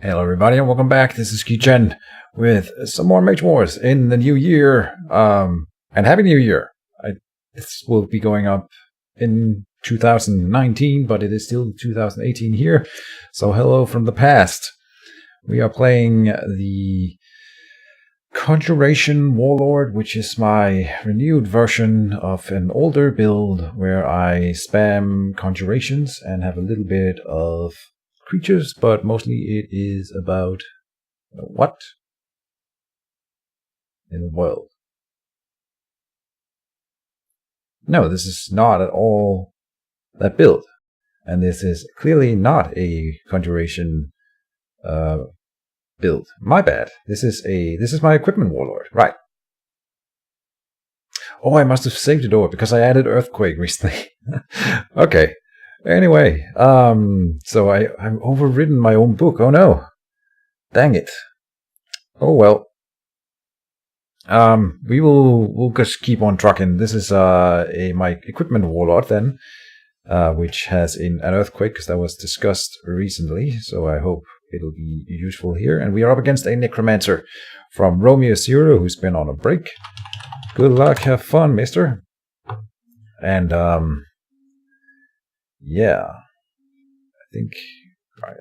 Hello everybody and welcome back. This is Keejchen with some more Mage Wars in the new year. And Happy New Year. This will be going up in 2019, but it is still 2018 here. So hello from the past. We are playing the Conjuration Warlord, which is my renewed version of an older build where I spam conjurations and have a little bit of creatures, but mostly it is about what in the world. No, this is not at all that build, and this is clearly not a conjuration build. My bad. This is my equipment warlord, right? Oh, I must have saved it over because I added earthquake recently. Okay. Anyway, so I've overridden my own book. Oh no. Dang it. Oh well. We'll just keep on trucking. This is my equipment warlord then, which has an earthquake, because that was discussed recently, so I hope it'll be useful here. And we are up against a Necromancer from Romeo 0, who's been on a break. Good luck, have fun, mister. And yeah, I think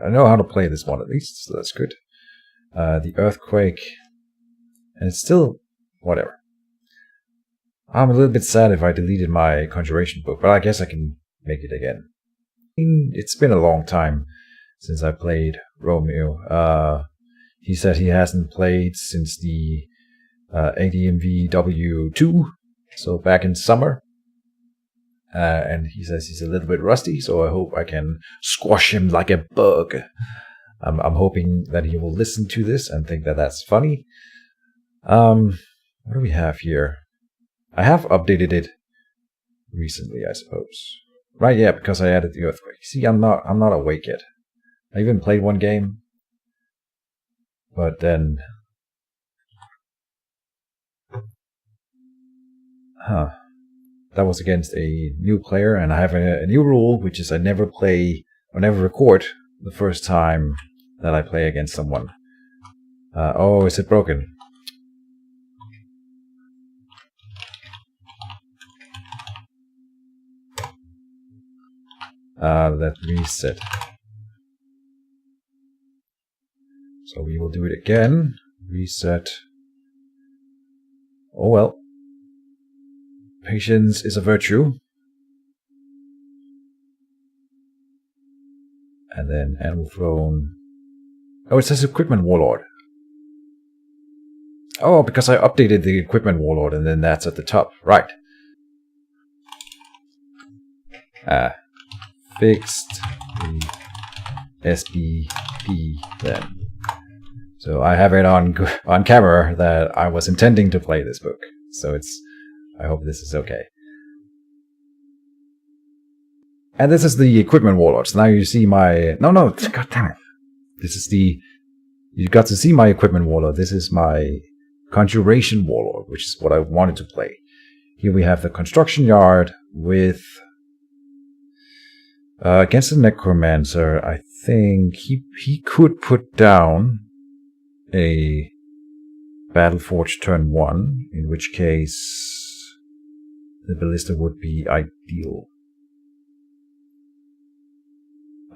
I know how to play this one at least, so that's good. The earthquake, and it's still whatever. I'm a little bit sad if I deleted my conjuration book, but I guess I can make it again. It's been a long time since I played Romeo. He said he hasn't played since the ADMVW2, so back in summer. And he says he's a little bit rusty, so I hope I can squash him like a bug. I'm hoping that he will listen to this and think that that's funny. What do we have here? I have updated it recently, I suppose. Right, yeah, because I added the earthquake. See, I'm not awake yet. I even played one game, but then, that was against a new player, and I have a new rule, which is I never play or never record the first time that I play against someone. Oh, is it broken? Let reset. So we will do it again. Reset. Oh well. Patience is a virtue. And then Animal Throne. Oh, it says Equipment Warlord. Oh, because I updated the Equipment Warlord and then that's at the top. Right. Fixed the SBP then. So I have it on camera that I was intending to play this book. So I hope this is okay. And this is the Equipment Warlord. So now you see my... No, god damn it. This is you got to see my Equipment Warlord. This is my Conjuration Warlord, which is what I wanted to play. Here we have the Construction Yard with... against the Necromancer, I think he could put down a Battleforge turn 1, in which case the Ballista would be ideal.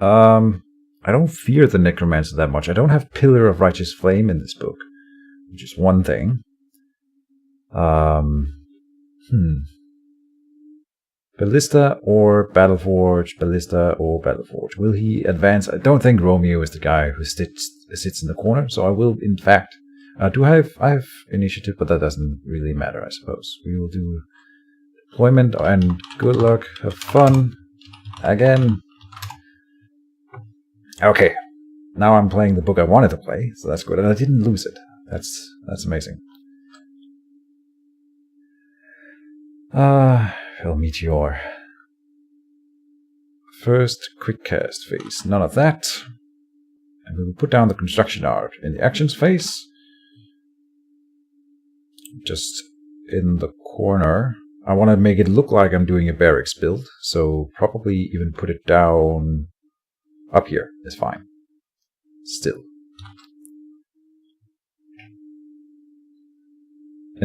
I don't fear the Necromancer that much. I don't have Pillar of Righteous Flame in this book, which is one thing. Ballista or Battleforge, Ballista or Battleforge. Will he advance? I don't think Romeo is the guy who sits in the corner, so I will, in fact... I have initiative, but that doesn't really matter, I suppose. We will do deployment, and good luck, have fun, again. Okay, now I'm playing the book I wanted to play, so that's good, and I didn't lose it. That's amazing. Fel Meteor. First quick cast phase, none of that. And we will put down the construction art in the actions phase. Just in the corner. I want to make it look like I'm doing a barracks build, so probably even put it down up here is fine. Still.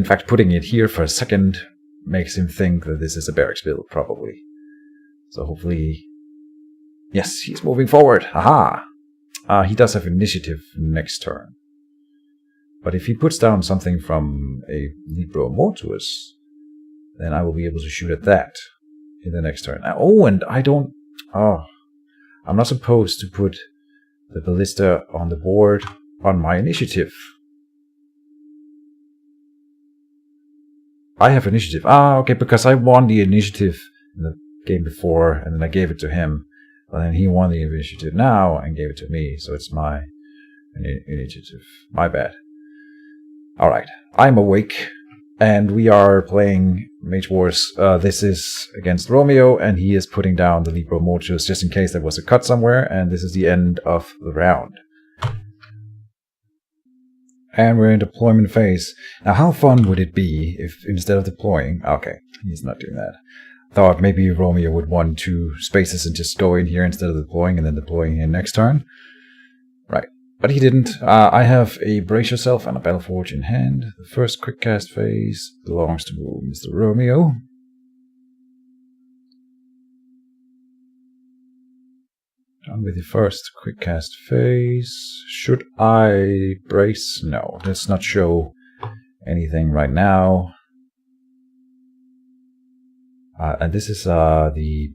In fact, putting it here for a second makes him think that this is a barracks build, probably. So hopefully... Yes, he's moving forward. Aha! He does have initiative next turn. But if he puts down something from a Libro Mortuus, then I will be able to shoot at that in the next turn. Oh, and I don't... Oh, I'm not supposed to put the Ballista on the board on my initiative. I have initiative. Okay, because I won the initiative in the game before, and then I gave it to him. But then he won the initiative now and gave it to me, so it's my initiative. My bad. Alright, I'm awake, and we are playing Mage Wars. This is against Romeo, and he is putting down the Libro Mortuus just in case there was a cut somewhere, and this is the end of the round. And we're in deployment phase. Now, how fun would it be if instead of deploying... Okay, he's not doing that. Thought maybe Romeo would want 2 spaces and just go in here instead of deploying and then deploying in next turn. Right. But he didn't. I have a Brace Yourself and a Battleforge in hand. The first quick cast phase belongs to Mr. Romeo. Done with the first quick cast phase. Should I brace? No, let's not show anything right now. And this is the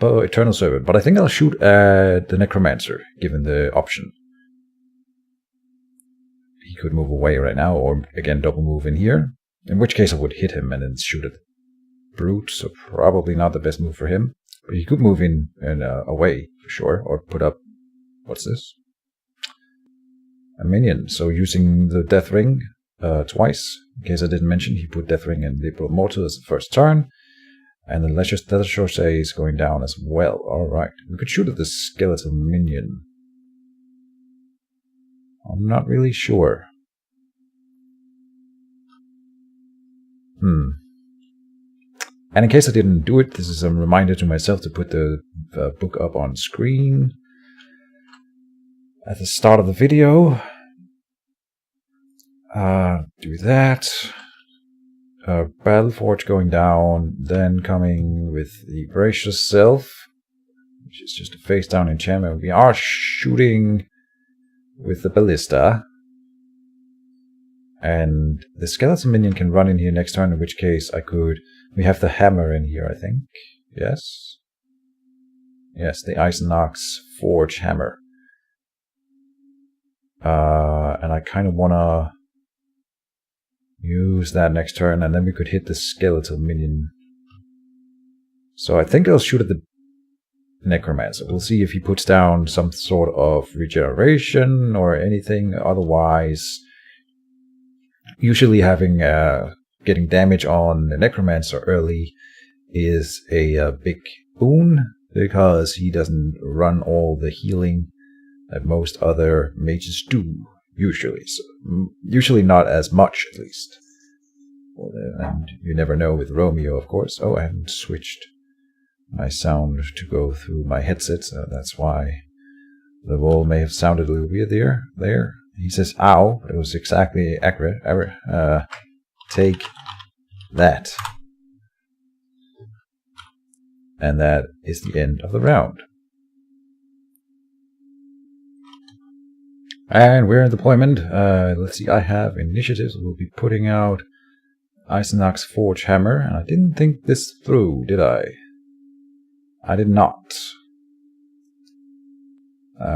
Eternal Servant. But I think I'll shoot at the Necromancer, given the option. He could move away right now, or again double move in here. In which case I would hit him and then shoot at Brute, so probably not the best move for him. But he could move in and away, for sure, or put up... What's this? A minion. So using the Death Ring twice. In case I didn't mention, he put Death Ring and Libro Mortuus as the first turn. And the Leisure Chaussee is going down as well. Alright. We could shoot at the skeletal minion. I'm not really sure. And in case I didn't do it, this is a reminder to myself to put the book up on screen at the start of the video. Do that. Battleforge going down, then coming with the Brace Yourself, which is just a face down enchantment. We are shooting with the Ballista. And the skeleton minion can run in here next turn, in which case I could... We have the hammer in here, I think. Yes? Yes, the Eisenach's Forge hammer. And I kind of want to use that next turn, and then we could hit the skeletal minion. So I think I'll shoot at the Necromancer. We'll see if he puts down some sort of regeneration or anything. Otherwise... Usually having getting damage on the Necromancer early is a big boon, because he doesn't run all the healing that most other mages do, usually. So, usually not as much, at least. And you never know with Romeo, of course. Oh, I haven't switched my sound to go through my headset, so that's why the roll may have sounded a little weird there. He says, ow, but it was exactly accurate. Take that. And that is the end of the round. And we're in deployment. Let's see, I have initiatives. We'll be putting out Eisenach's Forge Hammer. And I didn't think this through, did I? I did not.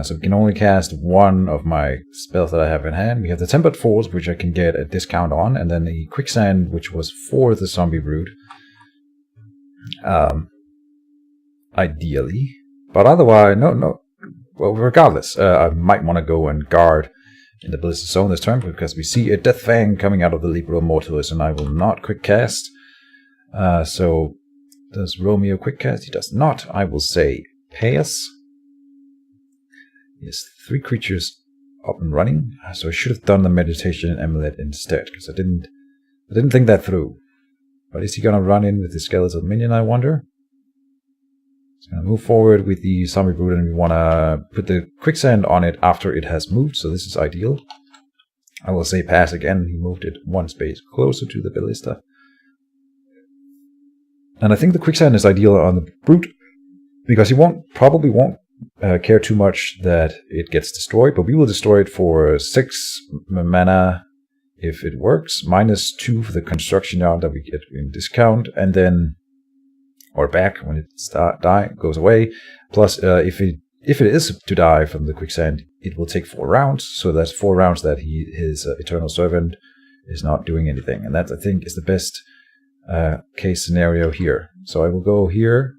So we can only cast one of my spells that I have in hand. We have the Tempered Force, which I can get a discount on, and then the Quicksand, which was for the Zombie Brute. Ideally. But otherwise, no. Well, regardless, I might want to go and guard in the Ballistic Zone this turn, because we see a Death Fang coming out of the Libro Mortuus, and I will not quick cast. So, does Romeo quick cast? He does not. I will say pass. Yes, 3 creatures up and running. So I should have done the Meditation Amulet instead, because I didn't think that through. But is he gonna run in with the skeletal minion, I wonder? He's gonna move forward with the Zombie Brute, and we wanna put the Quicksand on it after it has moved, so this is ideal. I will say pass again. He moved it one space closer to the ballista. And I think the quicksand is ideal on the brute, because he probably won't care too much that it gets destroyed, but we will destroy it for 6 mana if it works, -2 for the construction yard that we get in discount, and then, or back when it goes away. Plus, if it is to die from the quicksand, it will take 4 rounds, so that's 4 rounds that his Eternal Servant is not doing anything, and that, I think, is the best case scenario here. So I will go here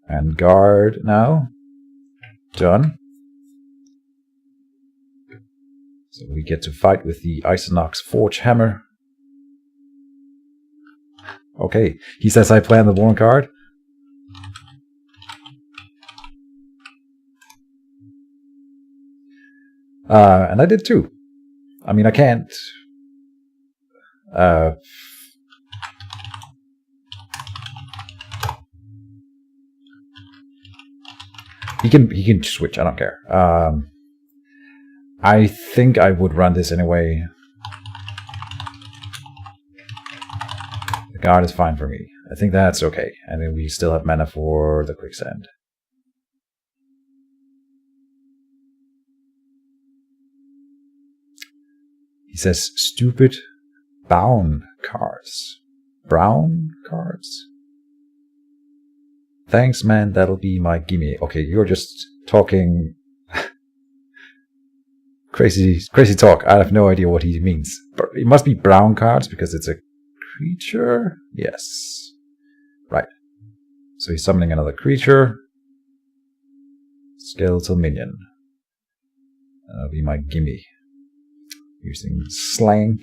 and guard now. Done. So we get to fight with the Isonox Forge Hammer. Okay, he says I play on the Worn card. And I did too. I mean, I can't... He can switch, I don't care. I think I would run this anyway. The guard is fine for me. I think that's okay. And then we still have mana for the quicksand. He says stupid brown cards. Brown cards? Thanks, man. That'll be my gimme. Okay, you're just talking crazy talk. I have no idea what he means. It must be brown cards because it's a creature. Yes, right. So he's summoning another creature. Skeletal minion. That'll be my gimme. Using slang.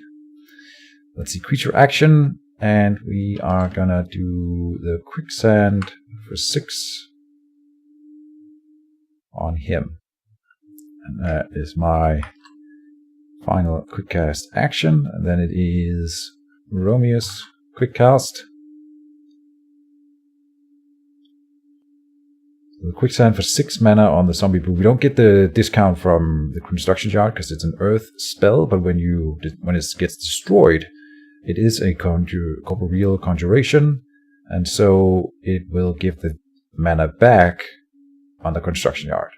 Let's see, creature action, and we are gonna do the quicksand for 6 on him. And that is my final quick cast action. And then it is Romeo's quick cast. So the quicksand for 6 mana on the zombie brew. We don't get the discount from the construction yard because it's an earth spell, but when it gets destroyed, it is a corporeal conjuration, and so it will give the mana back on the construction yard.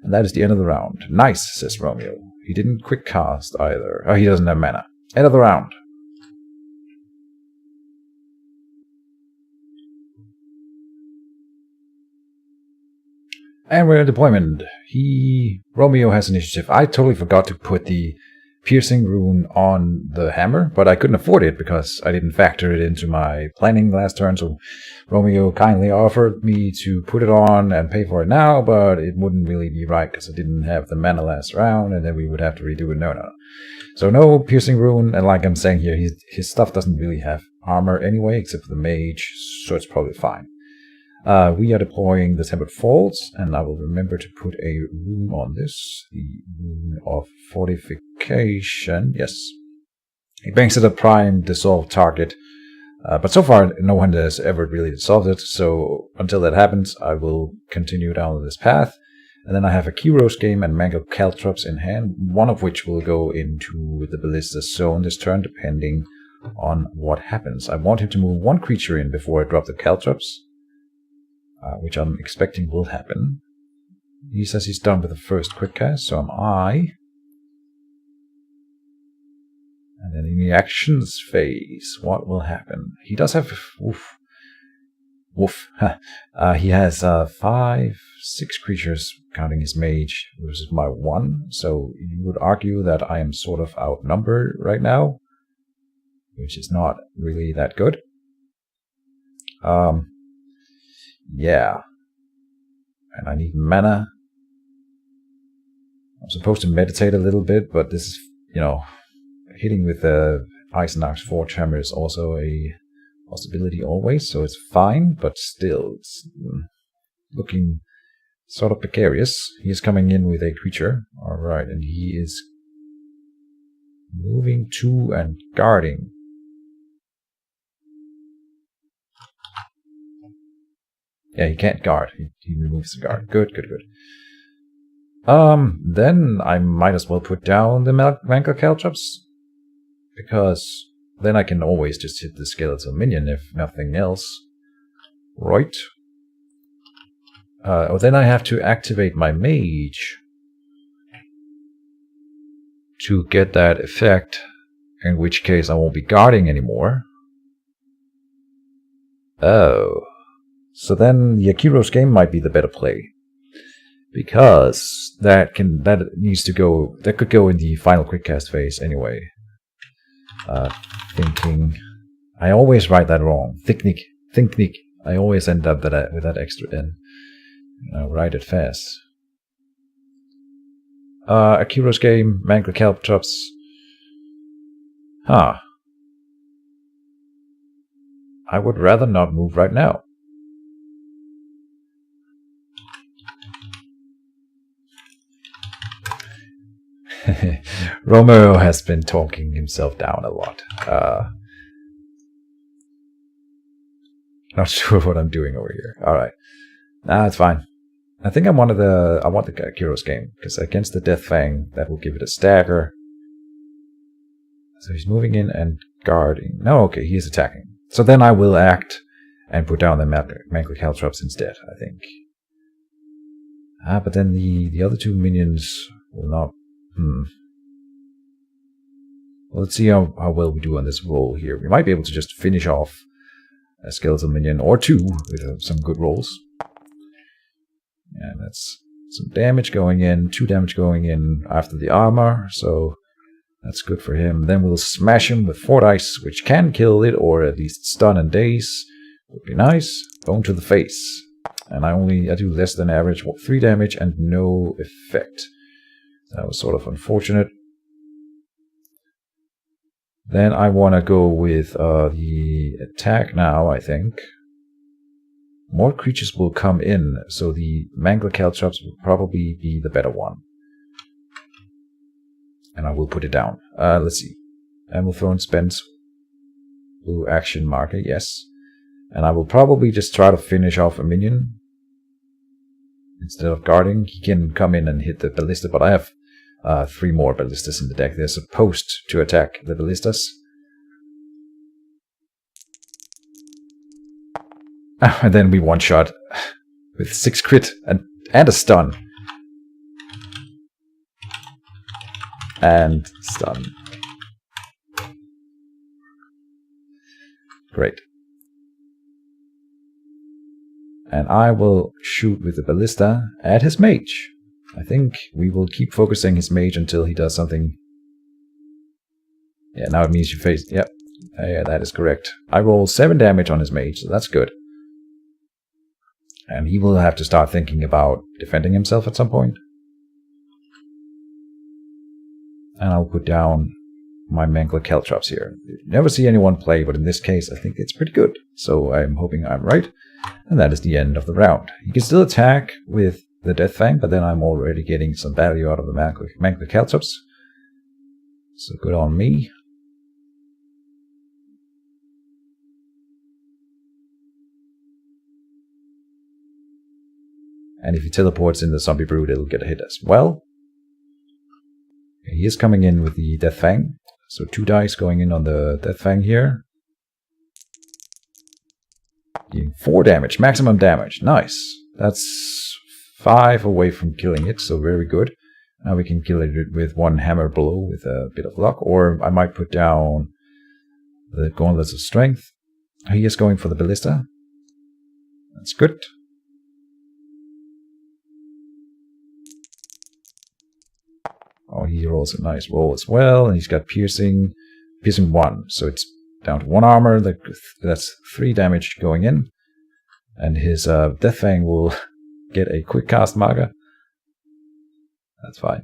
And that is the end of the round. Nice, says Romeo. He didn't quick cast either. Oh, he doesn't have mana. End of the round. And we're in deployment. Romeo has initiative. I totally forgot to put the piercing rune on the hammer, but I couldn't afford it because I didn't factor it into my planning last turn, so Romeo kindly offered me to put it on and pay for it now, but it wouldn't really be right because I didn't have the mana last round, and then we would have to redo it. No. So no piercing rune, and like I'm saying here, his stuff doesn't really have armor anyway, except for the mage, so it's probably fine. We are deploying the Tempered Falls, and I will remember to put a rune on this. The rune of Fortification. Yes. It banks at a prime dissolved target. But so far, no one has ever really dissolved it. So until that happens, I will continue down this path. And then I have a Kyros game and Mango Caltrops in hand, one of which will go into the Ballista Zone this turn, depending on what happens. I want him to move 1 creature in before I drop the Caltrops. Which I'm expecting will happen. He says he's done with the first quick cast, so am I. And then in the actions phase, what will happen? He does have... he has 6 creatures, counting his mage, versus my 1. So you would argue that I am sort of outnumbered right now, which is not really that good. Yeah. And I need mana. I'm supposed to meditate a little bit, but this is, hitting with the Isonox Forge Hammer is also a possibility always, so it's fine, but still, it's looking sort of precarious. He is coming in with a creature. Alright, and he is moving to and guarding. Yeah, he can't guard. He removes the guard. Good. Then I might as well put down the Mangler Caltrops, because then I can always just hit the skeletal minion if nothing else. Right. Then I have to activate my mage to get that effect, in which case I won't be guarding anymore. Oh. So then the Akiro's game might be the better play. Because that could go in the final quick cast phase anyway. Thinking. I always write that wrong. Thinknik. I always end up with that extra N. I'll write it fast. Akiro's game, Mangler Caltrops. Huh. I would rather not move right now. Romeo has been talking himself down a lot. Not sure what I'm doing over here. Alright. Nah, it's fine. I think I want the Akiro's game, because against the Death Fang, that will give it a stagger. So he's moving in and guarding. No, okay, he is attacking. So then I will act and put down the Mangler Caltrops instead, I think. But then the other two minions will not... Well, let's see how well we do on this roll here. We might be able to just finish off a skeletal minion or two with some good rolls. And that's some damage going in, 2 damage going in after the armor, so that's good for him. Then we'll smash him with 4 dice, which can kill it, or at least stun and daze. Would be nice. Bone to the face. And I do less than average, 3 damage and no effect. That was sort of unfortunate. Then I want to go with the attack now, I think. More creatures will come in, so the Mangler Caltrops will probably be the better one. And I will put it down. Let's see. And we'll throw in Spence. Blue action marker, yes. And I will probably just try to finish off a minion. Instead of guarding, he can come in and hit the ballista, but I have 3 more ballistas in the deck. They're supposed to attack the ballistas. And then we one-shot with 6 crit and a stun. And stun. Great. And I will shoot with the ballista at his mage. I think we will keep focusing his mage until he does something. Yeah, now it means you face... Yep. Yeah, that is correct. I roll 7 damage on his mage, so that's good. And he will have to start thinking about defending himself at some point. And I'll put down my Mangler Caltrops here. You never see anyone play, but in this case I think it's pretty good. So I'm hoping I'm right. And that is the end of the round. He can still attack with the Death Fang, but then I'm already getting some value out of the Mangler Caltrops. So good on me. And if he teleports in the Zombie Brood, it'll get a hit as well. He is coming in with the Death Fang. So 2 dice going in on the Death Fang here. Doing 4 damage, maximum damage. Nice. That's 5 away from killing it, so very good. Now we can kill it with 1 hammer blow with a bit of luck. Or I might put down the Gauntlets of Strength. He is going for the Ballista. That's good. Oh, he rolls a nice roll as well, and he's got piercing 1, so it's down to 1 armor. That's 3 damage going in, and his Death Fang will get a quick cast marker. That's fine.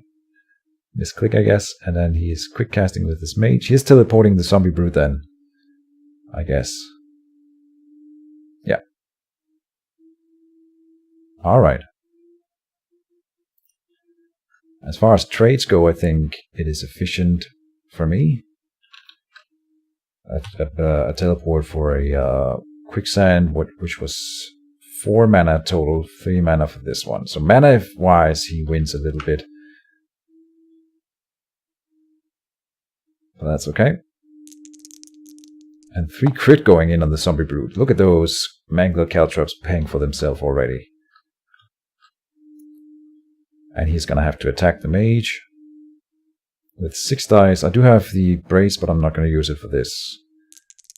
Misclick, I guess, and then he's quick casting with his mage. He's teleporting the Zombie Brood then, I guess. Yeah. All right. As far as trades go, I think it is efficient for me. A teleport for a quicksand, which was 4 mana total, 3 mana for this one. So mana-wise, he wins a little bit. But that's okay. And 3 crit going in on the Zombie Brute. Look at those Mangler Caltrops paying for themselves already. And he's gonna have to attack the mage. With 6 dice. I do have the brace, but I'm not gonna use it for this.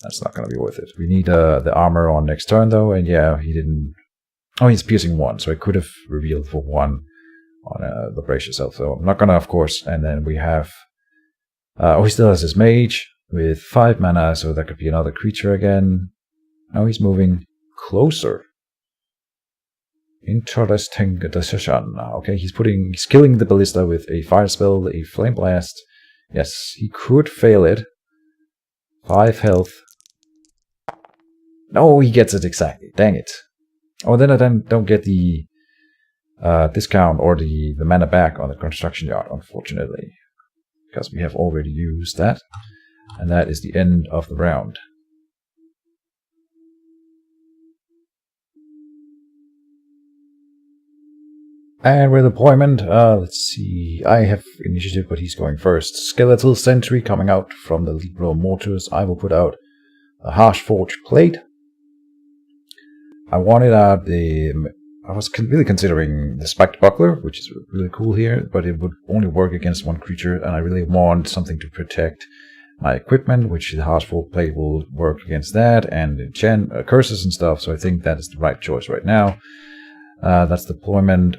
That's not gonna be worth it. We need the armor on next turn though, and yeah, he didn't... Oh, he's piercing 1, so I could have revealed for 1 on the brace itself. So I'm not gonna, of course. And then we have... he still has his mage with 5 mana, so that could be another creature again. Now he's moving closer. Interesting decision. Okay, he's killing the ballista with a fire spell, a flame blast. Yes, he could fail it. 5 health. No, he gets it exactly. Dang it. Oh, then I don't get the discount or the mana back on the construction yard, unfortunately. Because we have already used that. And that is the end of the round. And with deployment, let's see, I have initiative, but he's going first. Skeletal Sentry coming out from the Libro Mortars. I will put out a Harsh Forge Plate. I wanted out I was really considering the Spiked Buckler, which is really cool here, but it would only work against 1 creature, and I really want something to protect my equipment, which the Harsh Forge Plate will work against that, and enchant curses and stuff, so I think that is the right choice right now. That's deployment.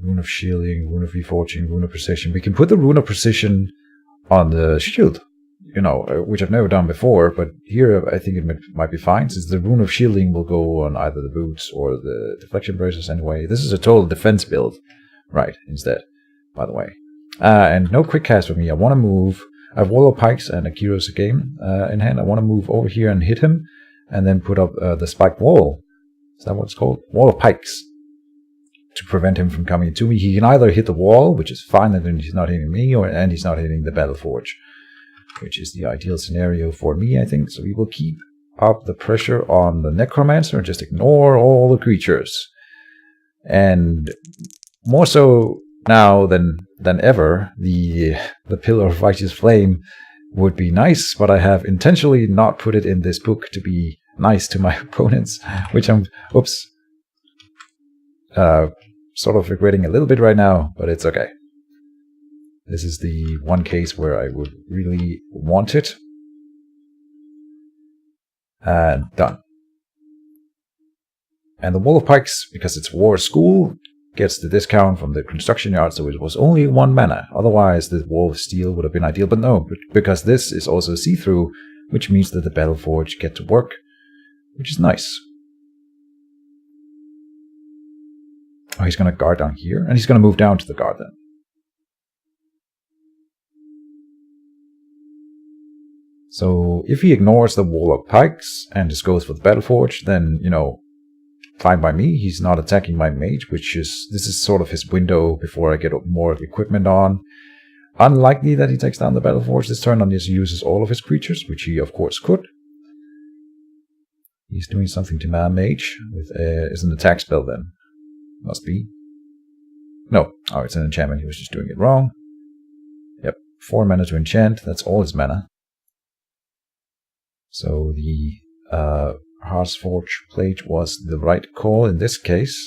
Rune of Shielding, Rune of Reforging, Rune of Precision. We can put the Rune of Precision on the shield, you know, which I've never done before, but here I think it might be fine, since the Rune of Shielding will go on either the boots or the deflection braces anyway. This is a total defense build, right, instead, by the way. And no quick cast for me. I want to move. I have Warlord Pikes and Akiro's game in hand. I want to move over here and hit him, and then put up the Spiked Wall. Is that what it's called? Wall of Pikes. To prevent him from coming to me. He can either hit the wall, which is fine, and then he's not hitting me, and he's not hitting the Battle Forge, which is the ideal scenario for me, I think. So we will keep up the pressure on the Necromancer and just ignore all the creatures. And more so now than ever, the Pillar of Righteous Flame would be nice, but I have intentionally not put it in this book to be nice to my opponents, which I'm... Oops. Sort of regretting a little bit right now, but it's okay. This is the one case where I would really want it. And done. And the Wall of Pikes, because it's War School, gets the discount from the construction yard, so it was only 1 mana. Otherwise, the Wall of Steel would have been ideal, but no, because this is also see-through, which means that the Battle Forge get to work, which is nice. Oh, he's going to guard down here, and he's going to move down to the guard then. So if he ignores the Wall of Pikes and just goes for the Battle Forge, then, you know, fine by me. He's not attacking my mage, this is sort of his window before I get more equipment on. Unlikely that he takes down the Battle Forge this turn and just uses all of his creatures, which he of course could. He's doing something to my mage with is an attack spell then. Must be. No. Oh, it's an enchantment. He was just doing it wrong. Yep. 4 mana to enchant. That's all his mana. So the Harsh Forge Plate was the right call in this case.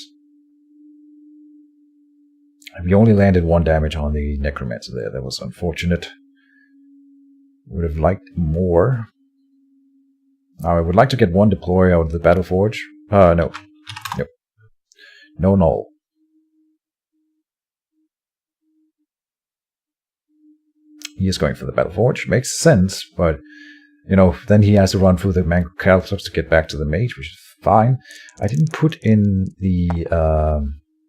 We only landed 1 damage on the Necromancer there. That was unfortunate. Would have liked more. Now I would like to get 1 deploy out of the Battle Forge. No. Yep. No null. He is going for the Battle Forge. Makes sense, but, you know, then he has to run through the Caltrops to get back to the mage, which is fine. I didn't put in the,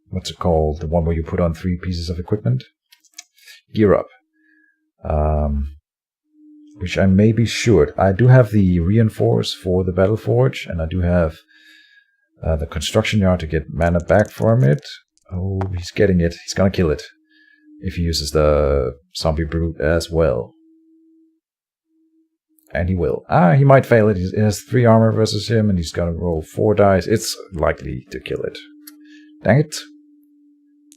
what's it called? The one where you put on 3 pieces of equipment? Gear up. Which I maybe should. I do have the Reinforce for the Battle Forge, and I do have the Construction Yard to get mana back from it. Oh, he's getting it. He's gonna kill it. If he uses the Zombie Brute as well. And he will. He might fail it. It has 3 armor versus him, and he's gonna roll 4 dice. It's likely to kill it. Dang it.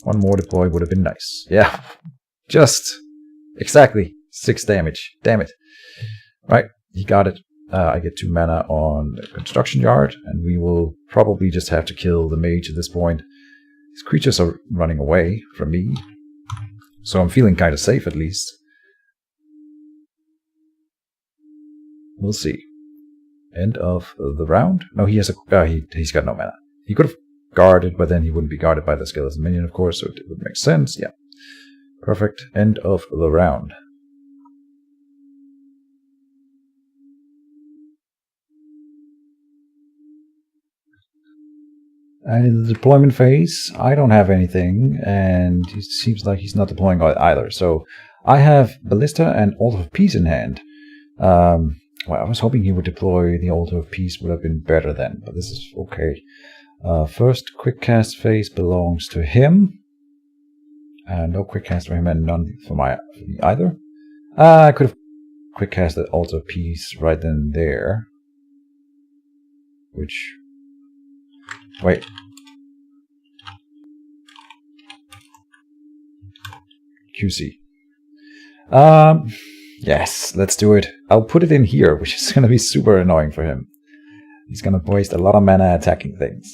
1 more deploy would have been nice. Yeah. Just exactly 6 damage. Damn it. Right, he got it. I get 2 mana on the construction yard, and we will probably just have to kill the mage at this point. These creatures are running away from me, so I'm feeling kind of safe at least. We'll see. End of the round. No, he has he's got no mana. He could have guarded, but then he wouldn't be guarded by the skeleton minion, of course, so it would make sense. Yeah. Perfect. End of the round. And in the deployment phase, I don't have anything, and it seems like he's not deploying either. So I have Ballista and Altar of Peace in hand. Well, I was hoping he would deploy the Altar of Peace, would have been better then, but this is okay. First quick cast phase belongs to him. No quick cast for him and none for me either. I could have quick cast the Altar of Peace right then and there. Which... Wait. QC. Yes, let's do it. I'll put it in here, which is going to be super annoying for him. He's going to waste a lot of mana attacking things.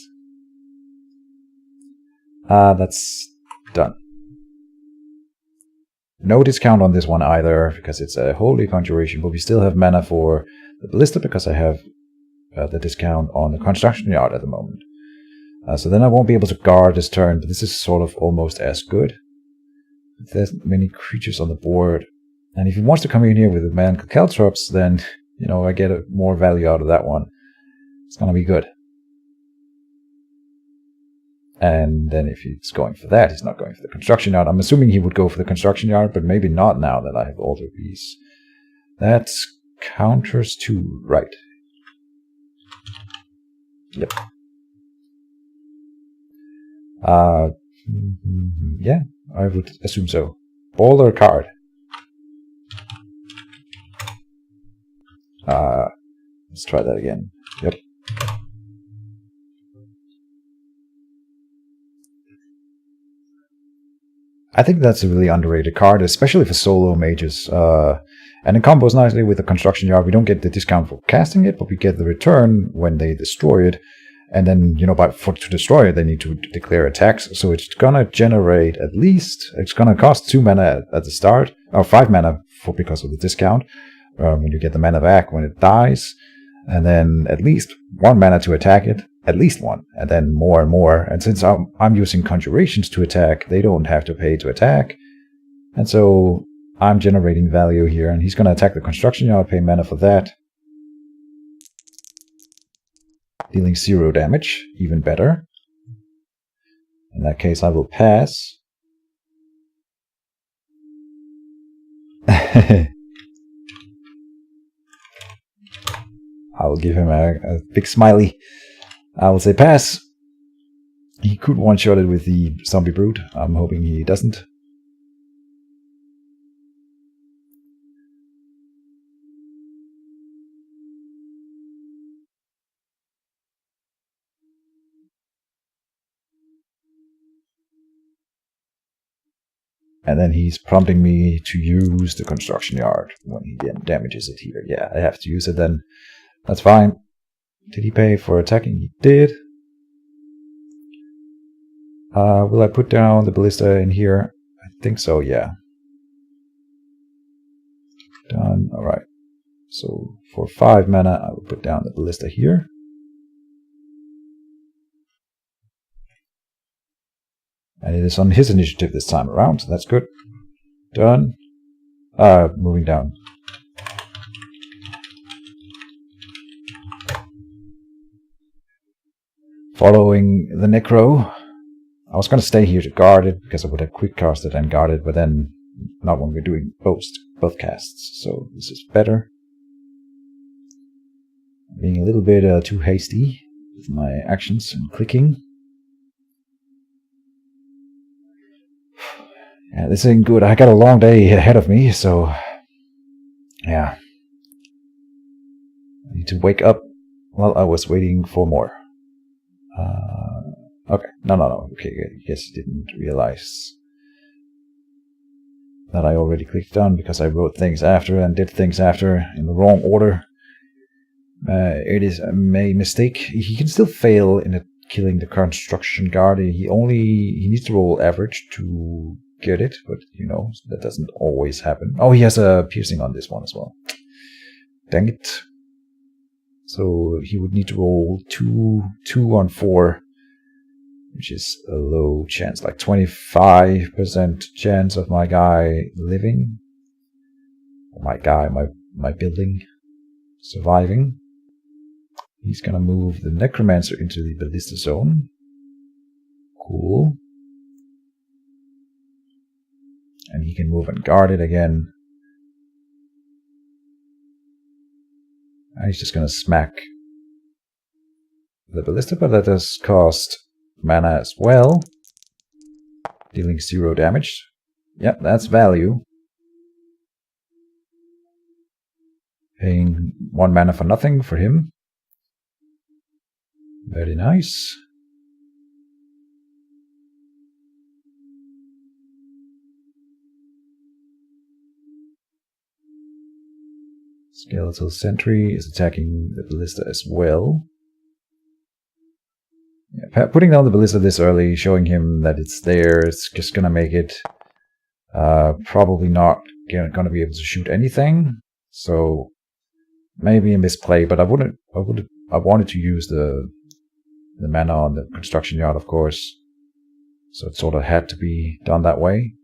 That's done. No discount on this one either, because it's a holy conjuration, but we still have mana for the ballista, because I have the discount on the construction yard at the moment. So then I won't be able to guard this turn, but this is sort of almost as good. If there's many creatures on the board, and if he wants to come in here with the man Caltrops, then, you know, I get more value out of that one. It's gonna be good. And then if he's going for that, he's not going for the construction yard. I'm assuming he would go for the construction yard, but maybe not now that I have Altar Piece. That counters to right. Yep. Yeah, I would assume so. Ball or card? Let's try that again. Yep. I think that's a really underrated card, especially for solo mages. And it combos nicely with the construction yard. We don't get the discount for casting it, but we get the return when they destroy it. And then, you know, to destroy it, they need to declare attacks. So it's gonna generate at least, it's gonna cost 2 mana at the start, or 5 mana because of the discount. When you get the mana back when it dies, and then at least 1 mana to attack it, at least 1, and then more and more. And since I'm using conjurations to attack, they don't have to pay to attack, and so I'm generating value here. And he's gonna attack the construction yard, pay mana for that. Dealing 0 damage, even better. In that case, I will pass. I will give him a big smiley. I will say pass. He could one-shot it with the zombie brute. I'm hoping he doesn't. And then he's prompting me to use the construction yard when he damages it here. Yeah, I have to use it then. That's fine. Did he pay for attacking? He did. Will I put down the ballista in here? I think so, yeah. Done. Alright. So for 5 mana, I will put down the ballista here. And it is on his initiative this time around, so that's good. Done. Moving down. Following the Necro. I was going to stay here to guard it, because I would have quick cast it and guard it, but then not when we're doing both casts. So this is better. Being a little bit too hasty with my actions and clicking. Yeah, this ain't good. I got a long day ahead of me, so yeah. need to wake up while I was waiting for more. Okay, no. Okay, I guess you didn't realize that I already clicked done because I wrote things after and did things after in the wrong order. It is a mistake. He can still fail in killing the construction guard. He needs to roll average to get it, but you know, that doesn't always happen. Oh, he has a piercing on this one as well. Dang it. So he would need to roll 2 on 4, which is a low chance, like 25% chance of my guy living. Or my building surviving. He's gonna move the Necromancer into the Ballista zone. Cool. And he can move and guard it again. And he's just gonna smack the Ballista, but that does cost mana as well. Dealing 0 damage. Yep, that's value. Paying 1 mana for nothing for him. Very nice. Skeletal Sentry is attacking the Ballista as well. Yeah, putting down the Ballista this early, showing him that it's there, it's just gonna make it probably not gonna be able to shoot anything. So maybe a misplay, but I wanted to use the mana on the construction yard, of course. So it sort of had to be done that way.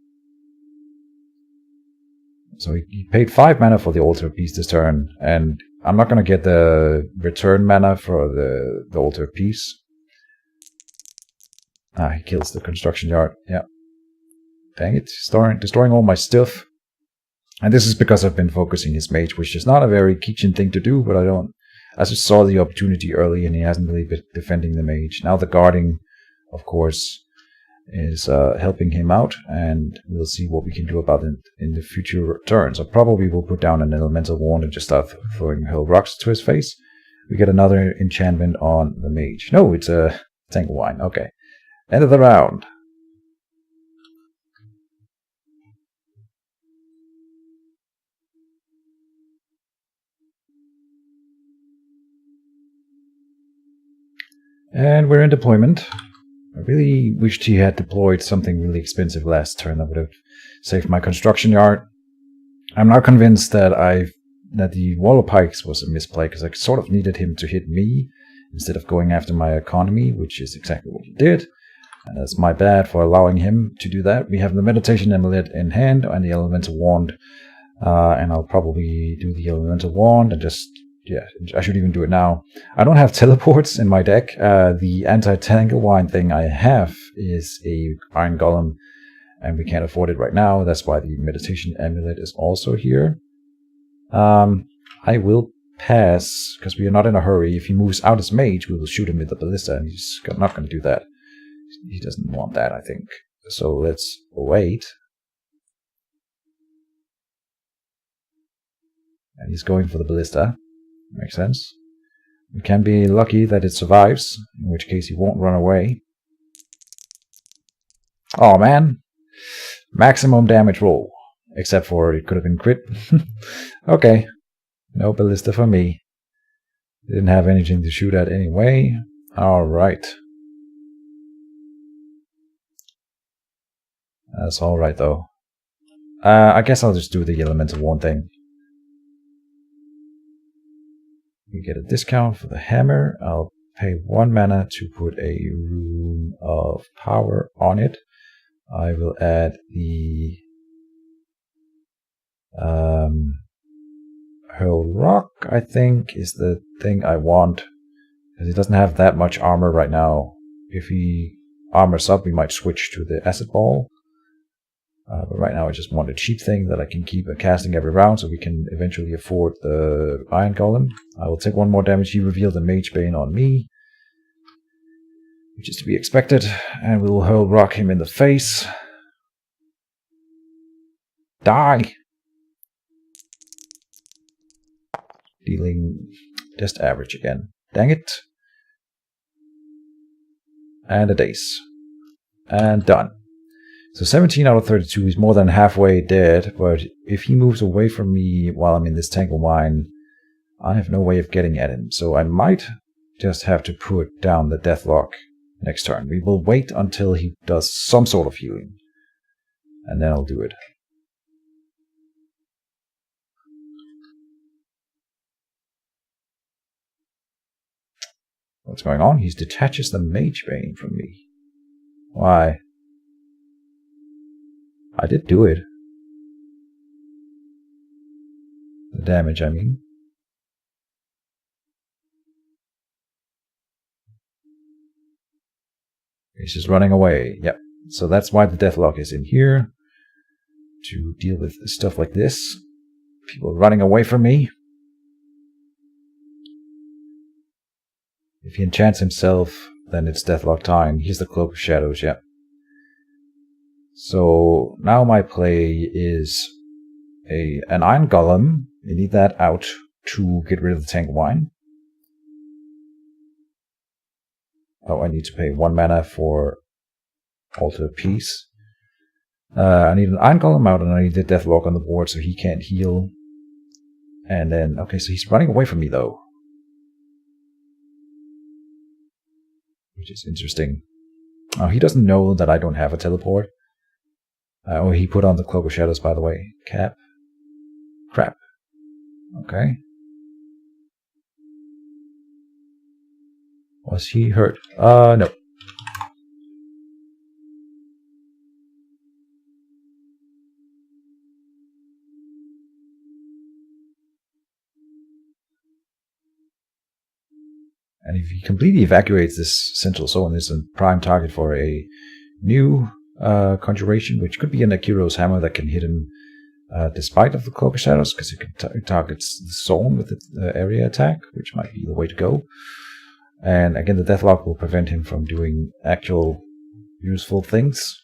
So he paid 5 mana for the altar piece this turn, and I'm not going to get the return mana for the altar piece. He kills the construction yard. Yeah. Dang it. Destroying all my stuff. And this is because I've been focusing his mage, which is not a very Keejchen thing to do, but I just saw the opportunity early, and he hasn't really been defending the mage. Now the guarding, of course, is helping him out, and we'll see what we can do about it in the future turns. I probably will put down an elemental wand and just start throwing hurl rocks to his face. We get another enchantment on the mage. No, it's a tangle wine. Okay. End of the round. And we're in deployment. I really wished he had deployed something really expensive last turn that would have saved my construction yard. I'm not convinced that the Wall of Pikes was a misplay, because I sort of needed him to hit me instead of going after my economy, which is exactly what he did. And that's my bad for allowing him to do that. We have the Meditation Amulet in hand and the Elemental Wand. And I'll probably do the Elemental Wand and just... yeah, I should even do it now. I don't have teleports in my deck. The anti-tangle wine thing I have is a Iron Golem, and we can't afford it right now. That's why the Meditation Amulet is also here. I will pass, because we are not in a hurry. If he moves out as mage, we will shoot him with the Ballista, and he's not going to do that. He doesn't want that, I think. So let's wait. And he's going for the Ballista. Makes sense. We can be lucky that it survives, in which case he won't run away. Oh man! Maximum damage roll. Except for it could have been crit. Okay. No Ballista for me. Didn't have anything to shoot at anyway. Alright. That's alright though. I guess I'll just do the Elemental Wand thing. We get a discount for the hammer. I'll pay 1 mana to put a Rune of Power on it. I will add the Hurl Rock, I think, is the thing I want. Because he doesn't have that much armor right now. If he armors up, we might switch to the Acid Ball. But right now I just want a cheap thing that I can keep casting every round so we can eventually afford the Iron Golem. I will take 1 more damage. He revealed the Mage Bane on me, which is to be expected. And we will hurl rock him in the face. Die! Dealing Just average again. Dang it. And a daze. And done. So 17 out of 32 is more than halfway dead, but if he moves away from me while I'm in this tangle mine, I have no way of getting at him. So I might just have to put down the Deathlock next turn. We will wait until he does some sort of healing, and then I'll do it. What's going on? He detaches the Mage Bane from me. Why? I did do it. The damage, I mean. He's just running away. Yep. So that's why the Deathlock is in here. To deal with stuff like this. People running away from me. If he enchants himself, then it's Deathlock time. Here's the Cloak of Shadows, yep. So now my play is an Iron Golem. You need that out to get rid of the Tank Wine. Oh, I need to pay 1 mana for Altar of Peace. I need an Iron Golem out, and I need the Deathlock on the board so he can't heal. And then, okay, so he's running away from me though. Which is interesting. Oh, he doesn't know that I don't have a teleport. Oh, he put on the Cloak of Shadows, by the way. Cap. Crap. Okay. Was he hurt? No. And if he completely evacuates this central zone, it's a prime target for a new Conjuration, which could be an Akiro's Hammer that can hit him despite of the Cloak of Shadows, because it can targets the zone with the area attack, which might be the way to go. And again, the Deathlock will prevent him from doing actual useful things.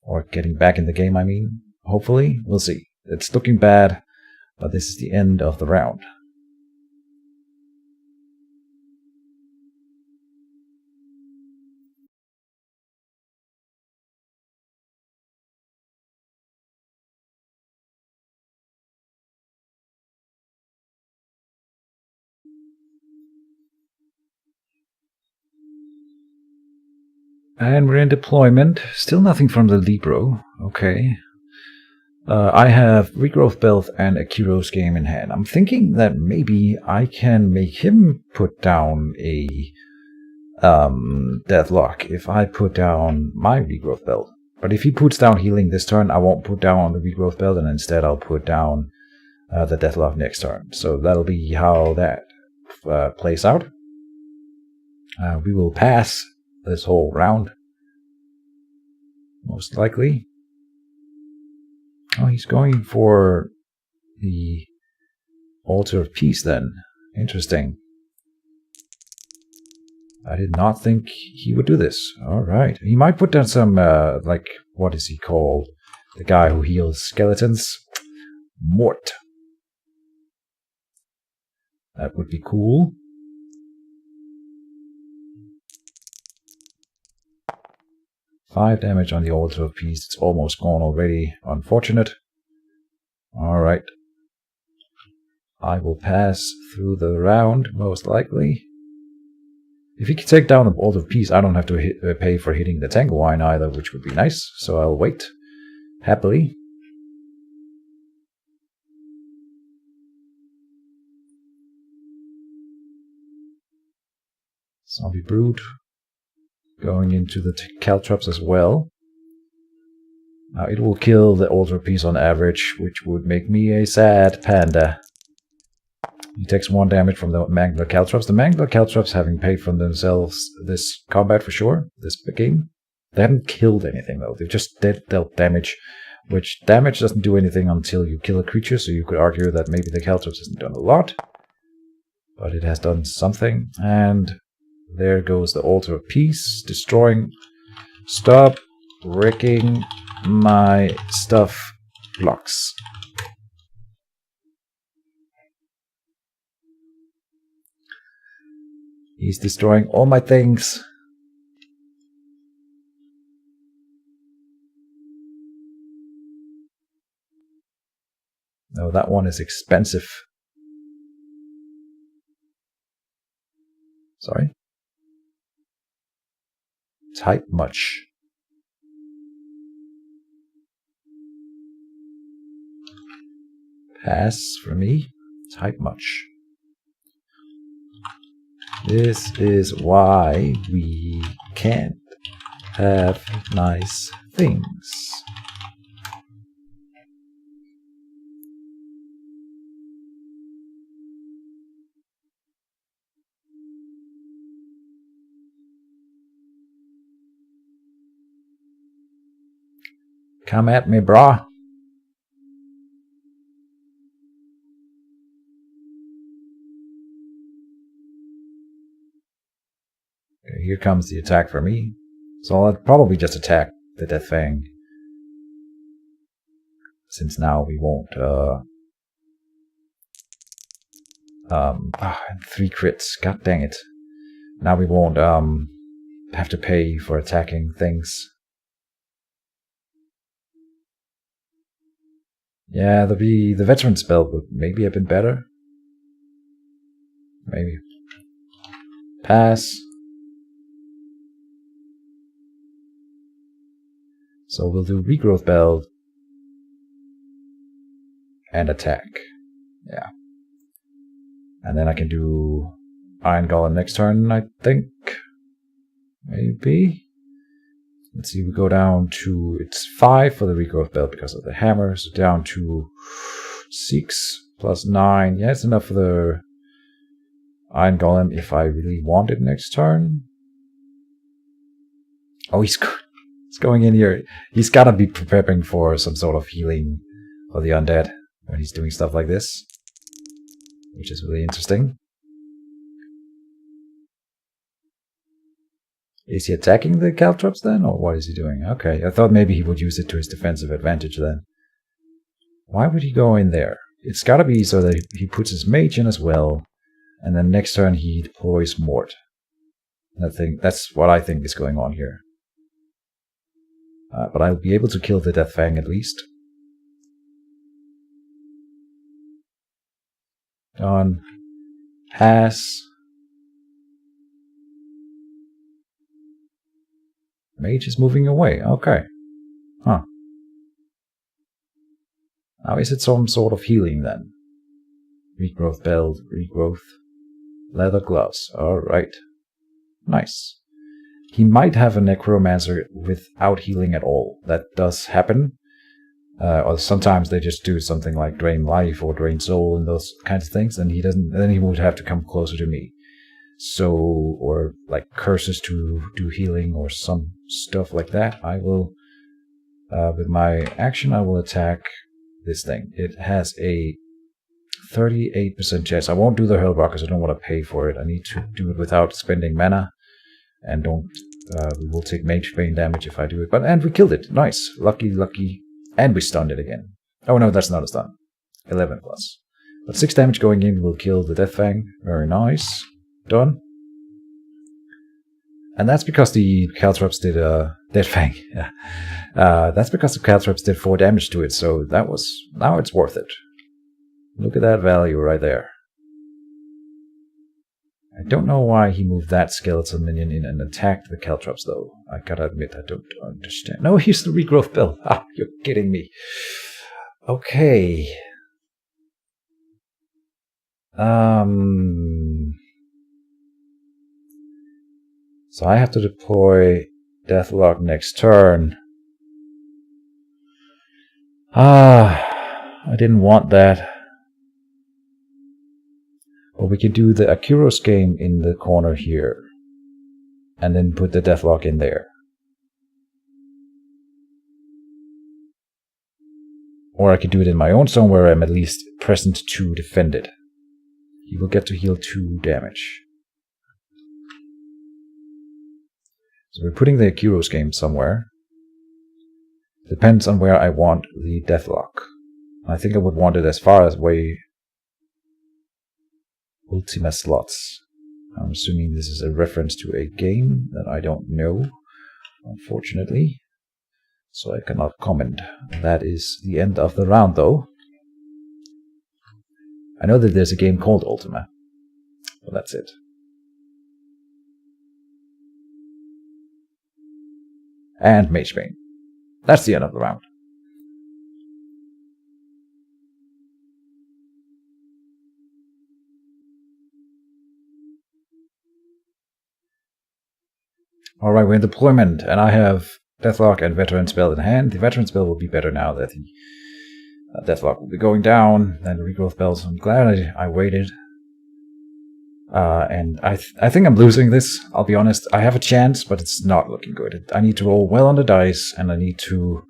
Or getting back in the game, I mean. Hopefully. We'll see. It's looking bad, but this is the end of the round. And we're in deployment. Still nothing from the Libro. Okay. I have Regrowth Belt and a Akiro's game in hand. I'm thinking that maybe I can make him put down a Deathlock if I put down my Regrowth Belt. But if he puts down healing this turn, I won't put down the Regrowth Belt, and instead I'll put down the Deathlock next turn. So that'll be how that plays out. We will pass this whole round, most likely. Oh, he's going for the Altar of Peace then. Interesting. I did not think he would do this. Alright. He might put down some, like, what is he called? The guy who heals skeletons? Mort. That would be cool. Five damage on the Altar of Peace. It's almost gone already. Unfortunate. Alright. I will pass through the round, most likely. If he can take down the Altar of Peace, I don't have to pay for hitting the Tangle Wine either, which would be nice. So I'll wait. Happily. Zombie Brood. Going into the Caltrops as well. Now it will kill the Altar of Peace on average, which would make me a sad panda. He takes 1 damage from the Mangler Caltrops. The Mangler Caltrops having paid for themselves this combat for sure, this game. They haven't killed anything though, they've just dealt damage, which damage doesn't do anything until you kill a creature, so you could argue that maybe the Caltrops hasn't done a lot. But it has done something, and there goes the Altar of Peace, destroying. Stop wrecking my stuff blocks. He's destroying all my things. No, that one is expensive. Sorry. Type much. Pass for me. Type much. This is why we can't have nice things. Come at me, brah. Here comes the attack for me. So I'll probably just attack the Death Fang. Since now we won't 3 crits. God dang it. Now we won't have to pay for attacking things. Yeah, the veteran spell would maybe have been better. Maybe. Pass. So we'll do regrowth belt and attack. Yeah. And then I can do Iron Golem next turn, I think. Maybe. Let's see, we go down to, it's 5 for the regrowth belt because of the hammer, so down to 6 plus 9. Yeah, it's enough for the Iron Golem if I really want it next turn. Oh, he's going in here. He's gotta be preparing for some sort of healing for the undead when he's doing stuff like this, which is really interesting. Is he attacking the caltrops then, or what is he doing? Okay, I thought maybe he would use it to his defensive advantage then. Why would he go in there? It's gotta be so that he puts his mage in as well, and then next turn he deploys Mort. That's what I think is going on here. But I'll be able to kill the Death Fang at least. Done. Pass. Mage is moving away. Okay. Huh. Now is it some sort of healing then? Regrowth belt, regrowth, leather gloves. Alright. Nice. He might have a Necromancer without healing at all. That does happen. Or sometimes they just do something like drain life or drain soul and those kinds of things, and he doesn't. Then he would have to come closer to me. So, or like curses to do healing or some stuff like that. I will, with my action, I will attack this thing. It has a 38% chance. I won't do the Hurl Rock because I don't want to pay for it. I need to do it without spending mana. And don't, we will take Mage Bane damage if I do it. And we killed it. Nice. Lucky, lucky. And we stunned it again. Oh no, that's not a stun. 11 plus. But 6 damage going in will kill the Death Fang. Very nice. Done. And that's because the caltrops did Death Fang. Yeah. That's because the caltrops did 4 damage to it. So that was, now it's worth it. Look at that value right there. I don't know why he moved that skeleton minion in and attacked the caltrops, though. I gotta admit, I don't understand. No, here's the regrowth belt. Ah, you're kidding me. Okay. So I have to deploy Deathlock next turn. I didn't want that. But we can do the Akuros game in the corner here. And then put the Deathlock in there. Or I could do it in my own zone where I'm at least present to defend it. He will get to heal 2 damage. So we're putting the Akuros game somewhere. Depends on where I want the Deathlock. I think I would want it as far away Ultima slots. I'm assuming this is a reference to a game that I don't know, unfortunately. So I cannot comment. That is the end of the round, though. I know that there's a game called Ultima, but that's it. And Mage Bane. That's the end of the round. Alright, we're in deployment, and I have Deathlock and Veteran Spell in hand. The Veteran Spell will be better now that the Deathlock will be going down, then Regrowth Bells. I'm glad I waited. And I think I'm losing this, I'll be honest. I have a chance, but it's not looking good. I need to roll well on the dice, and I need to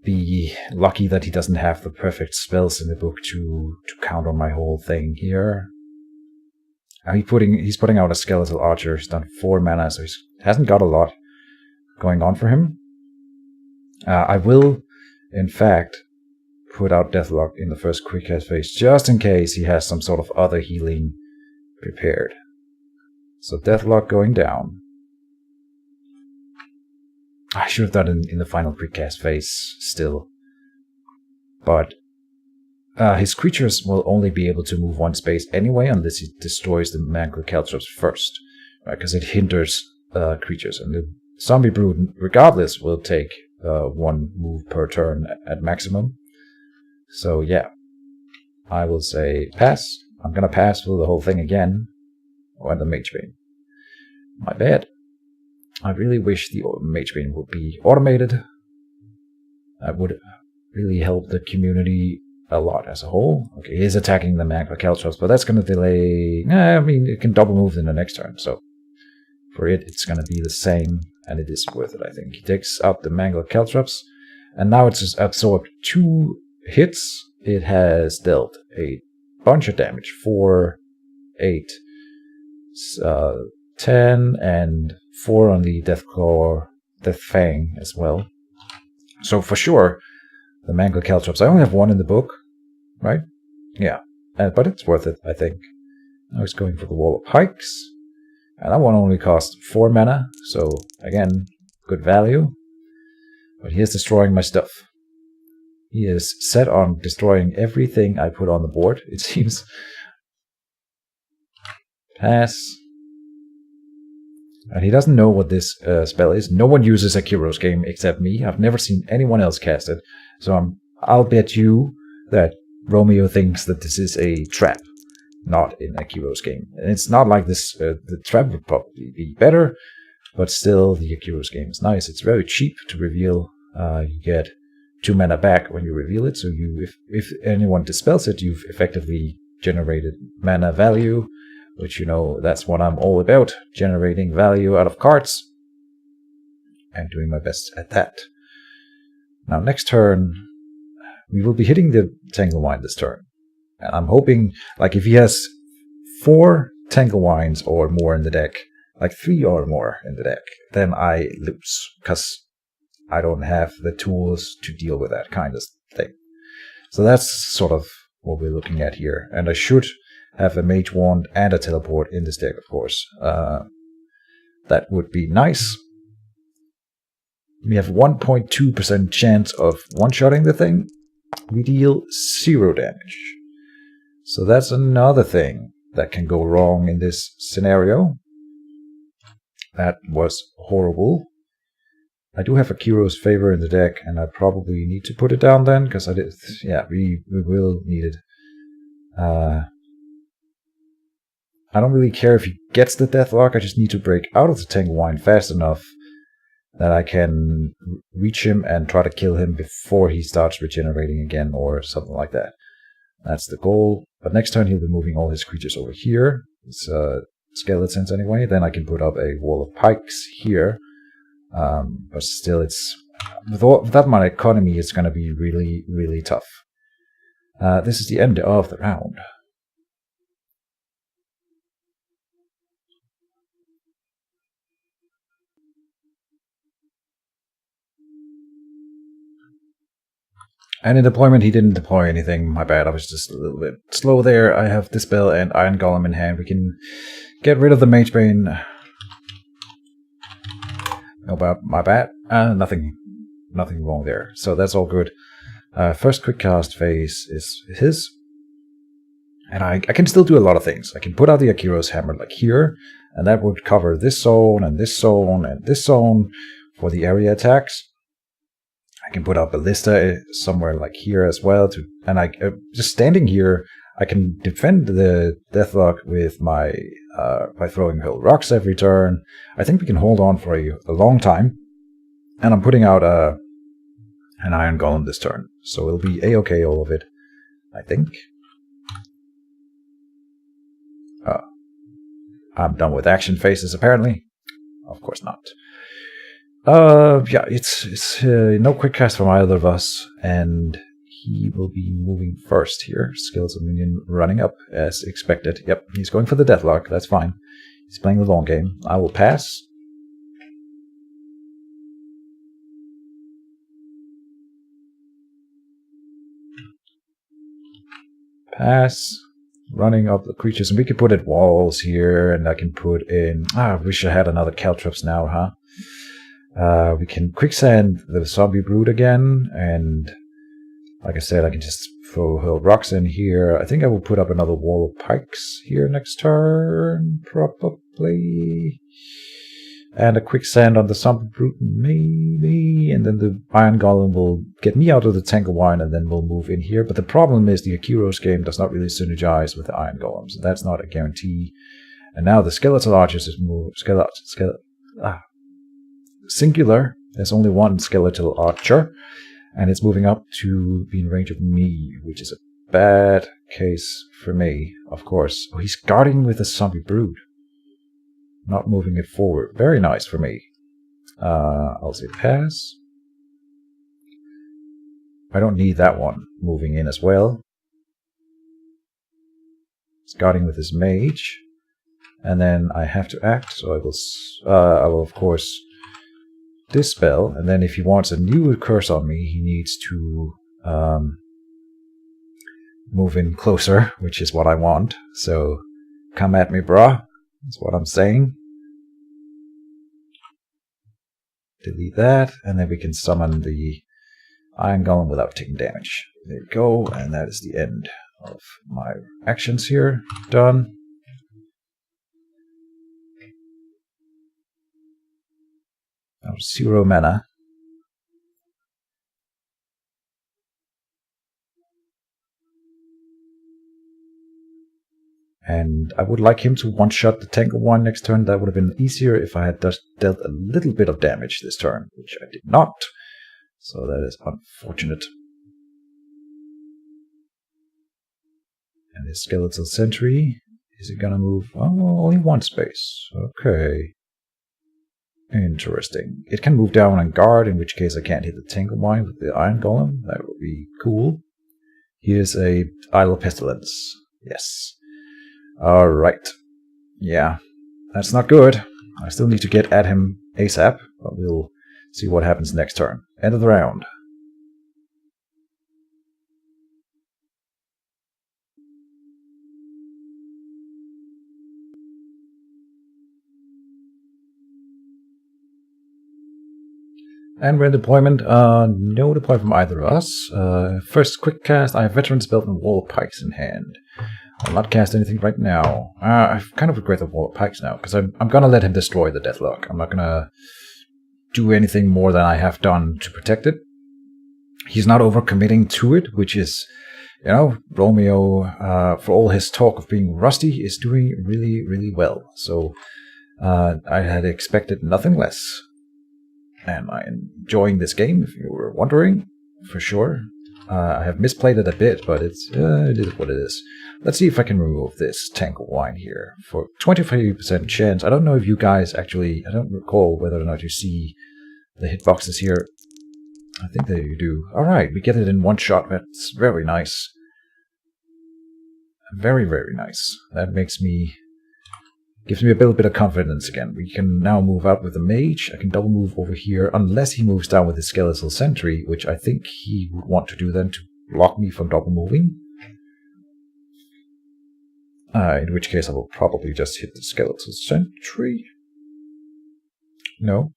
be lucky that he doesn't have the perfect spells in the book to count on my whole thing here. He's putting out a Skeletal Archer. He's done 4 mana, so he hasn't got a lot going on for him. I will, in fact, put out Deathlock in the first quick cast phase, just in case he has some sort of other healing prepared. So Deathlock going down. I should have done it in the final quick cast phase still. But his creatures will only be able to move 1 space anyway, unless he destroys the Mangle Caltrops first, right? Because it hinders creatures, and the Zombie Brood, regardless, will take 1 move per turn at maximum. So yeah, I will say pass. I'm gonna pass through the whole thing again, or the Mage Bane. My bad. I really wish the Mage Bane would be automated. That would really help the community a lot as a whole. Okay, he is attacking the Magma Caltrops, but that's going to delay... I mean, it can double move in the next turn, so for it, it's going to be the same, and it is worth it, I think. He takes out the Mangle Caltrops, and now it's just absorbed 2 hits. It has dealt a bunch of damage. 4, 8, 10, and 4 on the Deathclaw, Death Fang as well. So for sure, the Mangle Caltrops. I only have 1 in the book, right? Yeah, but it's worth it, I think. Now he's going for the Wall of Pikes, and that one only costs 4 mana, so again, good value. But he is destroying my stuff. He is set on destroying everything I put on the board, it seems. Pass. And he doesn't know what this spell is. No one uses a Heroes game except me. I've never seen anyone else cast it. So I'll bet you that Romeo thinks that this is a trap, not in a Heroes game. And it's not like this. The trap would probably be better, but still the Heroes game is nice. It's very cheap to reveal. You get 2 mana back when you reveal it. So if anyone dispels it, you've effectively generated mana value, which, you know, that's what I'm all about, generating value out of cards, and doing my best at that. Now, next turn, we will be hitting the Tanglewine this turn. And I'm hoping, like, if he has 4 Tanglewines or more in the deck, like 3 or more in the deck, then I lose, because I don't have the tools to deal with that kind of thing. So that's sort of what we're looking at here. And I should have a Mage Wand and a Teleport in this deck, of course. That would be nice. We have 1.2% chance of one-shotting the thing. We deal 0 damage. So that's another thing that can go wrong in this scenario. That was horrible. I do have a Kiro's Favor in the deck, and I probably need to put it down then, because I did. Yeah, we will need it. I don't really care if he gets the Deathlock. I just need to break out of the Tanglewine fast enough that I can reach him and try to kill him before he starts regenerating again, or something like that. That's the goal. But next turn he'll be moving all his creatures over here. It's skeletons anyway. Then I can put up a Wall of Pikes here. But still, it's with that my economy is going to be really, really tough. This is the end of the round. And in deployment, he didn't deploy anything. My bad, I was just a little bit slow there. I have Dispel and Iron Golem in hand. We can get rid of the Mage Bane. No, my bad. Nothing wrong there. So that's all good. First quick cast phase is his. And I can still do a lot of things. I can put out the Akiro's Hammer like here, and that would cover this zone and this zone and this zone for the area attacks. I can put out Ballista somewhere like here as well. And just standing here, I can defend the Deathlock with my by throwing Hurl Rocks every turn. I think we can hold on for a long time. And I'm putting out an Iron Golem this turn. So it'll be A-okay all of it, I think. I'm done with action phases, apparently. Of course not. Yeah, it's no quick cast from either of us, and he will be moving first here. Skills of minion running up as expected. Yep, he's going for the Deathlock. That's fine. He's playing the long game. I will pass. Pass. Running up the creatures, and we could put in walls here, and I can put in... I wish I had another Caltrops now, huh? We can quicksand the zombie brood again, and like I said, I can just throw Hurl Rocks in here. I think I will put up another wall of pikes here next turn, probably. And a quicksand on the zombie brood, maybe. And then the Iron Golem will get me out of the Tank of Wine, and then we'll move in here. But the problem is the Akiro's game does not really synergize with the Iron Golem, so that's not a guarantee. And now the Skeletal Archers is moved. Singular. There's only one Skeletal Archer, and it's moving up to be in range of me, which is a bad case for me, of course. Oh, he's guarding with a Zombie Brood. Not moving it forward. Very nice for me. I'll say pass. I don't need that one moving in as well. Starting with his mage. And then I have to act, so I will of course Dispel. And then if he wants a new curse on me, he needs to move in closer, which is what I want. So come at me, brah. That's what I'm saying. Delete that, and then we can summon the Iron Golem without taking damage. There we go, and that is the end of my actions here. Done. Now 0 mana. And I would like him to one-shot the Tank of Wine next turn. That would have been easier if I had just dealt a little bit of damage this turn, which I did not. So that is unfortunate. And his Skeletal Sentry, is it gonna move? Oh, only one space. Okay. Interesting. It can move down and guard, in which case I can't hit the Tank of Wine with the Iron Golem. That would be cool. Here's a Idle Pestilence. Yes. Alright. Yeah, that's not good. I still need to get at him ASAP, but we'll see what happens next turn. End of the round. And we're in deployment. No deploy from either of us. First quick cast, I have Veteran's Belt and Wall of Pikes in hand. I'll not cast anything right now. I kind of regret the Wall of Pikes now, because I'm going to let him destroy the Deathlock. I'm not going to do anything more than I have done to protect it. He's not overcommitting to it, which is, you know, Romeo, for all his talk of being rusty, is doing really, really well. So I had expected nothing less. And I'm enjoying this game, if you were wondering, for sure. I have misplayed it a bit, but it is what it is. Let's see if I can remove this Tank of Wine here for 25% chance. I don't know if you guys actually, I don't recall whether or not you see the hitboxes here. I think that you do. Alright, we get it in one shot. That's very nice. Very, very nice. That makes me Gives me a little bit of confidence again. We can now move out with the mage. I can double move over here, unless he moves down with his skeletal sentry, which I think he would want to do then to block me from double moving. In which case I will probably just hit the skeletal sentry. No.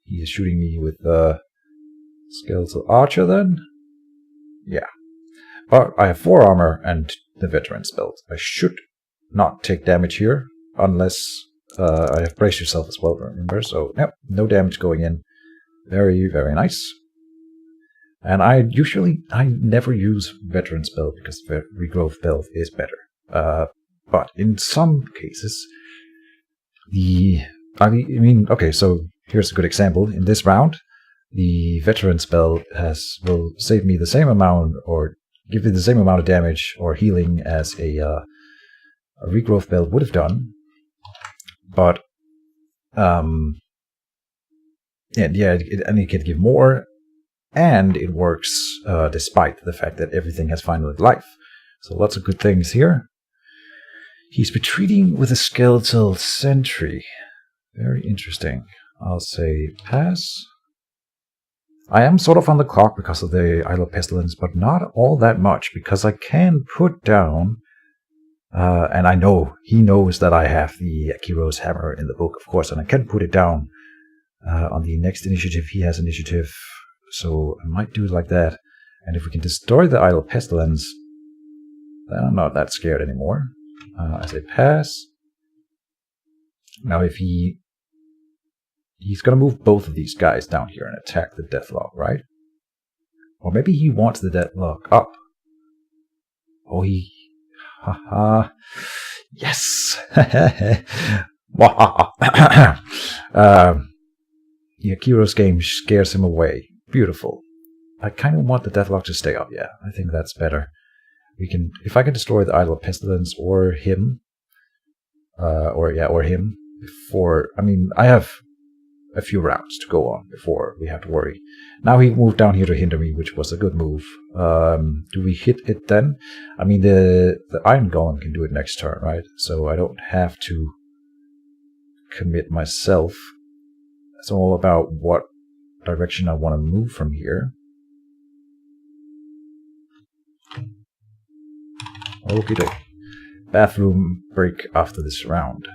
He is shooting me with the skeletal archer then? Yeah. But I have 4 armor and the veteran's belt. I should not take damage here, unless I have brace yourself as well, remember? So, yep, no damage going in. Very, very nice. And I never use veteran's belt because the regrowth belt is better. But in some cases, okay, so here's a good example. In this round, the veteran's belt will save me the same amount, or give me the same amount of damage or healing as a regrowth belt would have done. But and it can give more, and it works despite the fact that everything has finite life. So lots of good things here. He's retreating with a skeletal sentry. Very interesting. I'll say pass. I am sort of on the clock because of the Idle Pestilence, but not all that much, because I can put down, and I know he knows that I have the Akiro's Hammer in the book, of course, and I can put it down on the next initiative. He has initiative, so I might do it like that. And if we can destroy the Idle Pestilence, then I'm not that scared anymore. I say pass. Now if he's going to move both of these guys down here and attack the Deathlock, right? Or maybe he wants the Deathlock up. Oh, haha. Yes! The Akiro's game scares him away. Beautiful. I kind of want the Deathlock to stay up, yeah. I think that's better. If I can destroy the Idle Pestilence or him, or him, before, I have a few rounds to go on before we have to worry. Now he moved down here to hinder me, which was a good move. Do we hit it then? The Iron Golem can do it next turn, right? So I don't have to commit myself. It's all about what direction I want to move from here. Okay, bathroom break after this round.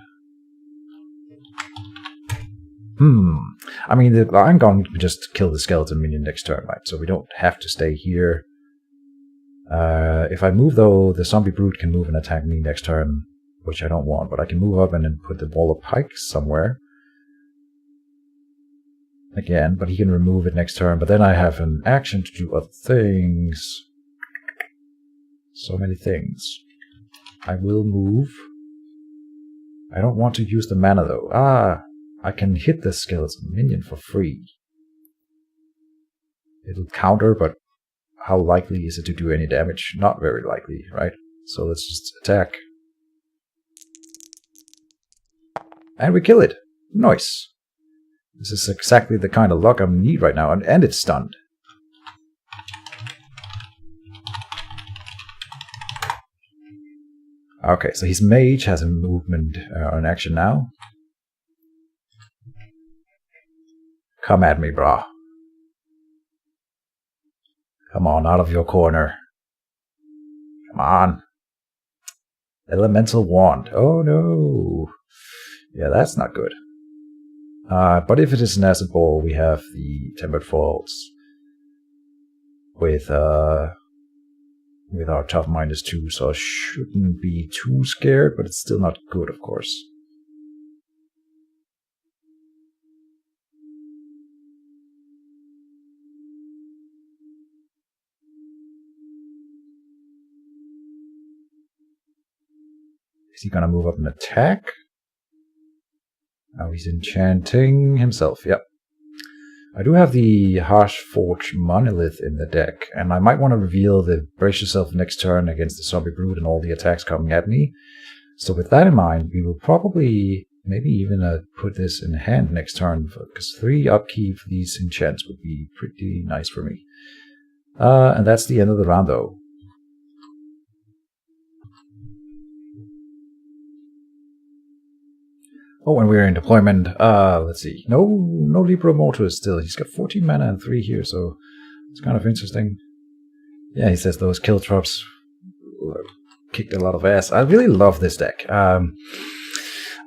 The Iron Golem can just kill the skeleton minion next turn, right? So we don't have to stay here. If I move, though, the zombie brute can move and attack me next turn, which I don't want, but I can move up and then put the wall of pikes somewhere. Again, but he can remove it next turn, but then I have an action to do other things. So many things. I will move. I don't want to use the mana, though. I can hit the skeleton minion for free. It'll counter, but how likely is it to do any damage? Not very likely, right? So let's just attack. And we kill it. Nice. This is exactly the kind of luck I need right now, and it's stunned. Okay, so his mage has a movement, an action now. Come at me, brah. Come on, out of your corner. Come on. Elemental Wand. Oh no. Yeah, that's not good. But if it is an acid ball, we have the Tempered Faults with our tough -2, so I shouldn't be too scared, but it's still not good, of course. Is he gonna move up and attack? Oh, he's enchanting himself, yep. I do have the Harsh Forge Monolith in the deck, and I might want to reveal the Brace Yourself next turn against the Zombie Brute and all the attacks coming at me. So with that in mind, we will probably maybe even put this in hand next turn, because 3 upkeep for these enchants would be pretty nice for me. And that's the end of the round, though. Oh, and we're in deployment. Let's see. No Libro Mortis still. He's got 14 mana and 3 here, so it's kind of interesting. Yeah, he says those kill drops kicked a lot of ass. I really love this deck.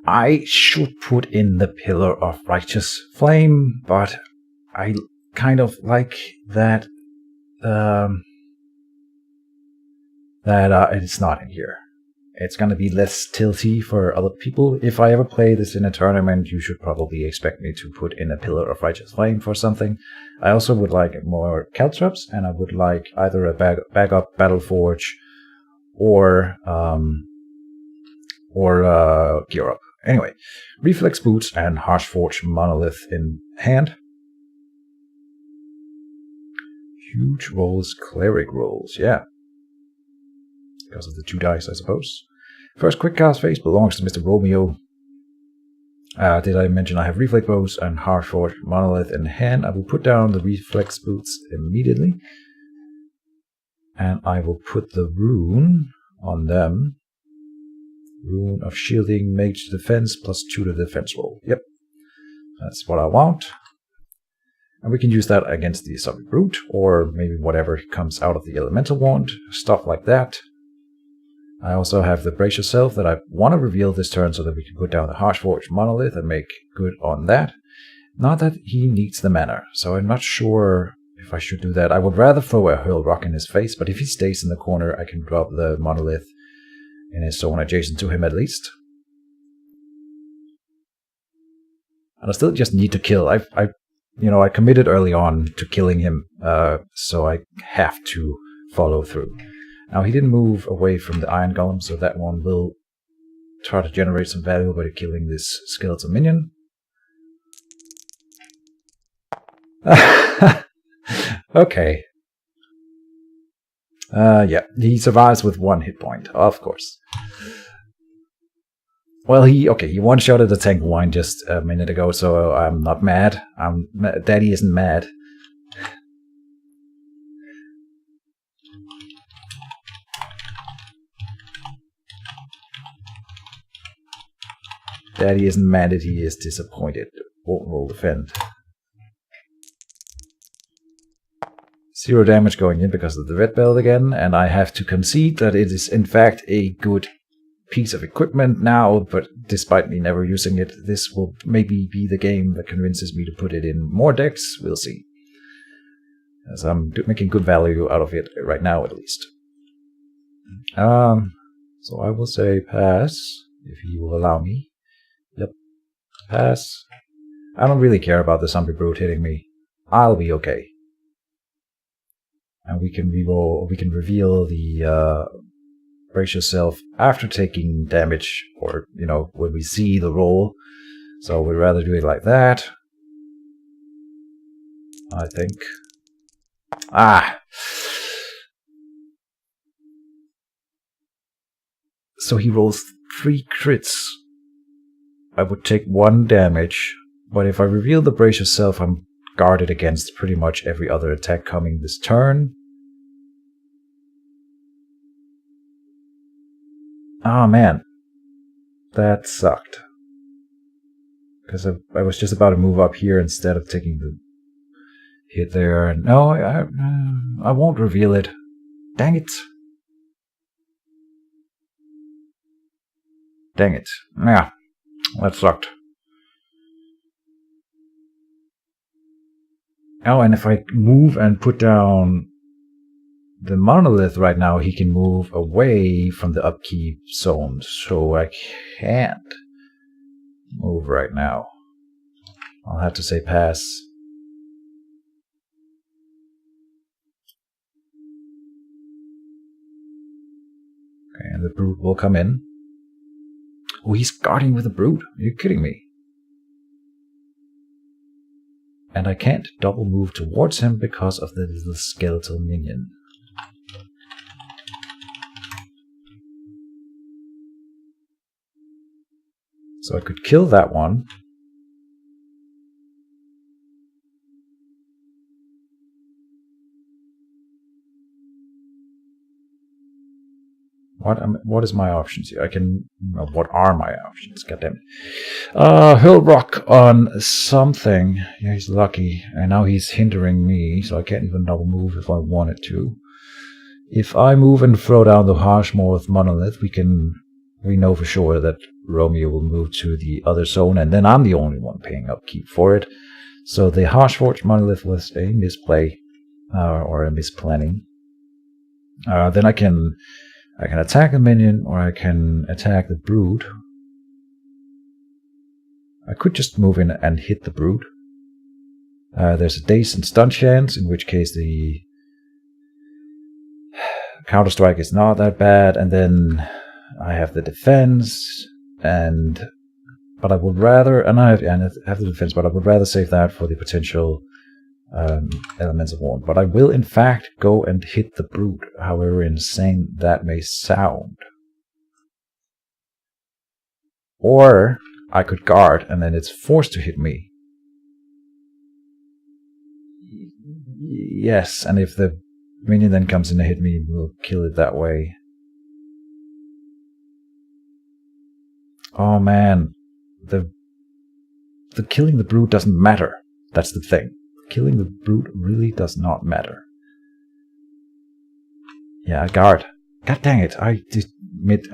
I should put in the Pillar of Righteous Flame, but I kind of like that it's not in here. It's going to be less tilty for other people. If I ever play this in a tournament, you should probably expect me to put in a Pillar of Righteous Flame for something. I also would like more Caltrops, and I would like either a backup Battleforge or Gear Up. Anyway, Reflex Boots and Harshforge Monolith in hand. Huge rolls, Cleric rolls, yeah. Because of the 2 dice, I suppose. First quick cast phase belongs to Mr. Romeo. Did I mention I have Reflex Bows and Harshforge Monolith in hand? I will put down the Reflex Boots immediately. And I will put the rune on them. Rune of Shielding, Mage Defense, +2 to the defense roll. Yep. That's what I want. And we can use that against the Zombie Brute, or maybe whatever comes out of the Elemental Wand. Stuff like that. I also have the Brace Yourself that I want to reveal this turn so that we can put down the Harshforge Monolith and make good on that. Not that he needs the mana, so I'm not sure if I should do that. I would rather throw a Hurl Rock in his face, but if he stays in the corner, I can drop the Monolith in his zone adjacent to him at least. And I still just need to kill. I committed early on to killing him, so I have to follow through. Now, he didn't move away from the Iron Golem, so that one will try to generate some value by killing this skeletal minion. Okay. Yeah, he survives with 1 hit point, of course. Well, he one-shotted the Tank Wine just a minute ago, so I'm not mad. Daddy isn't mad. Daddy isn't mad that he is disappointed. Won't roll defend. 0 damage going in because of the red belt again, and I have to concede that it is in fact a good piece of equipment now, but despite me never using it, this will maybe be the game that convinces me to put it in more decks. We'll see. As I'm making good value out of it right now, at least. So I will say pass, if he will allow me. Yep, pass. I don't really care about the Zombie Brute hitting me. I'll be okay. And we can reroll, we can reveal the Brace Yourself after taking damage, or, when we see the roll. So we'd rather do it like that, I think. So he rolls 3 crits. I would take 1 damage, but if I reveal the Brace Yourself, I'm guarded against pretty much every other attack coming this turn. Oh man, that sucked. Because I was just about to move up here instead of taking the hit there. No, I won't reveal it. Dang it. Dang it. Yeah, that sucked. Oh, and if I move and put down the Monolith right now, he can move away from the upkeep zone, so I can't move right now. I'll have to say pass. Okay, and the Brute will come in. Oh, he's guarding with the Brute? Are you kidding me? And I can't double move towards him because of the little skeletal minion. So I could kill that one. What is my options here? What are my options? God damn it. Hurl rock on something. Yeah, he's lucky. And now he's hindering me, so I can't even double move if I wanted to. If I move and throw down the Harshmorth Monolith, we know for sure that Romeo will move to the other zone, and then I'm the only one paying upkeep for it. So the Harshforged Monolith was a misplay, or a misplanning. Then I can attack the minion, or I can attack the brood. I could just move in and hit the brood. There's a daze and stun chance, in which case the counter-strike is not that bad, and then I have the defense, but I would rather, and I have the defense, but I would rather save that for the potential elements of warn. But I will in fact go and hit the brood, however insane that may sound. Or I could guard, and then it's forced to hit me. Yes, and if the minion then comes in to hit me, we'll kill it that way. Oh man, the killing the brood doesn't matter. That's the thing. Killing the brood really does not matter. Yeah, guard. God dang it! I did mid.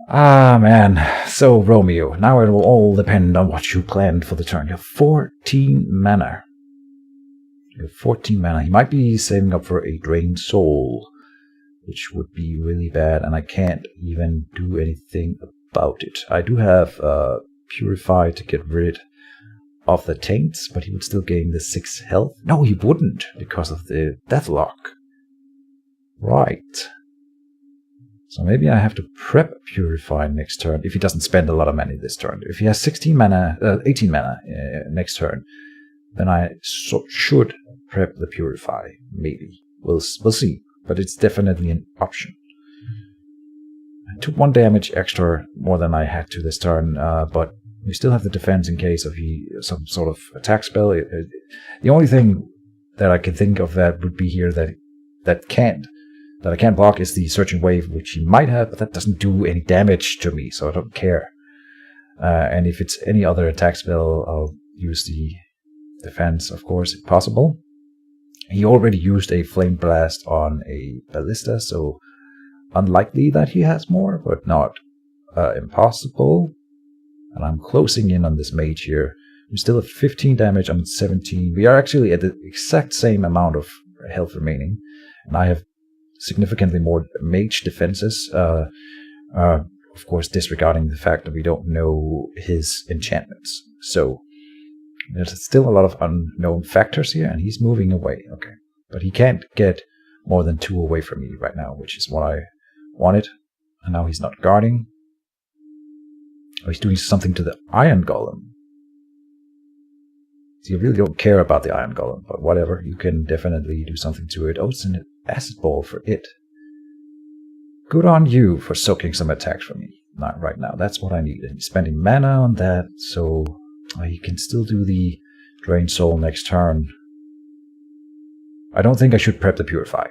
Man. So Romeo, now it will all depend on what you planned for the turn. You have 14 mana. He might be saving up for a drained soul, which would be really bad, and I can't even do anything about it. I do have Purify to get rid of the taints, but he would still gain the 6 health. No, he wouldn't, because of the Deathlock. Right. So maybe I have to prep Purify next turn, if he doesn't spend a lot of mana this turn. If he has 18 mana next turn, then I should prep the Purify, maybe. We'll see. But it's definitely an option. I took 1 damage extra more than I had to this turn, but we still have the defense in case of some sort of attack spell. The only thing that I can think of that would be here that I can't block is the Searching Wave, which he might have, but that doesn't do any damage to me, so I don't care. And if it's any other attack spell, I'll use the defense, of course, if possible. He already used a Flame Blast on a Ballista, so unlikely that he has more, but not impossible. And I'm closing in on this mage here. We still have 15 damage, I'm at 17. We are actually at the exact same amount of health remaining, and I have significantly more mage defenses, of course disregarding the fact that we don't know his enchantments. So there's still a lot of unknown factors here, and he's moving away. Okay, but he can't get more than 2 away from me right now, which is what I wanted. And now he's not guarding. Oh, he's doing something to the Iron Golem. So you really don't care about the Iron Golem, but whatever, you can definitely do something to it. Oh, it's an acid ball for it. Good on you for soaking some attacks from me. Not right now, that's what I need. And he's spending mana on that, so he can still do the Drain Soul next turn. I don't think I should prep the Purify.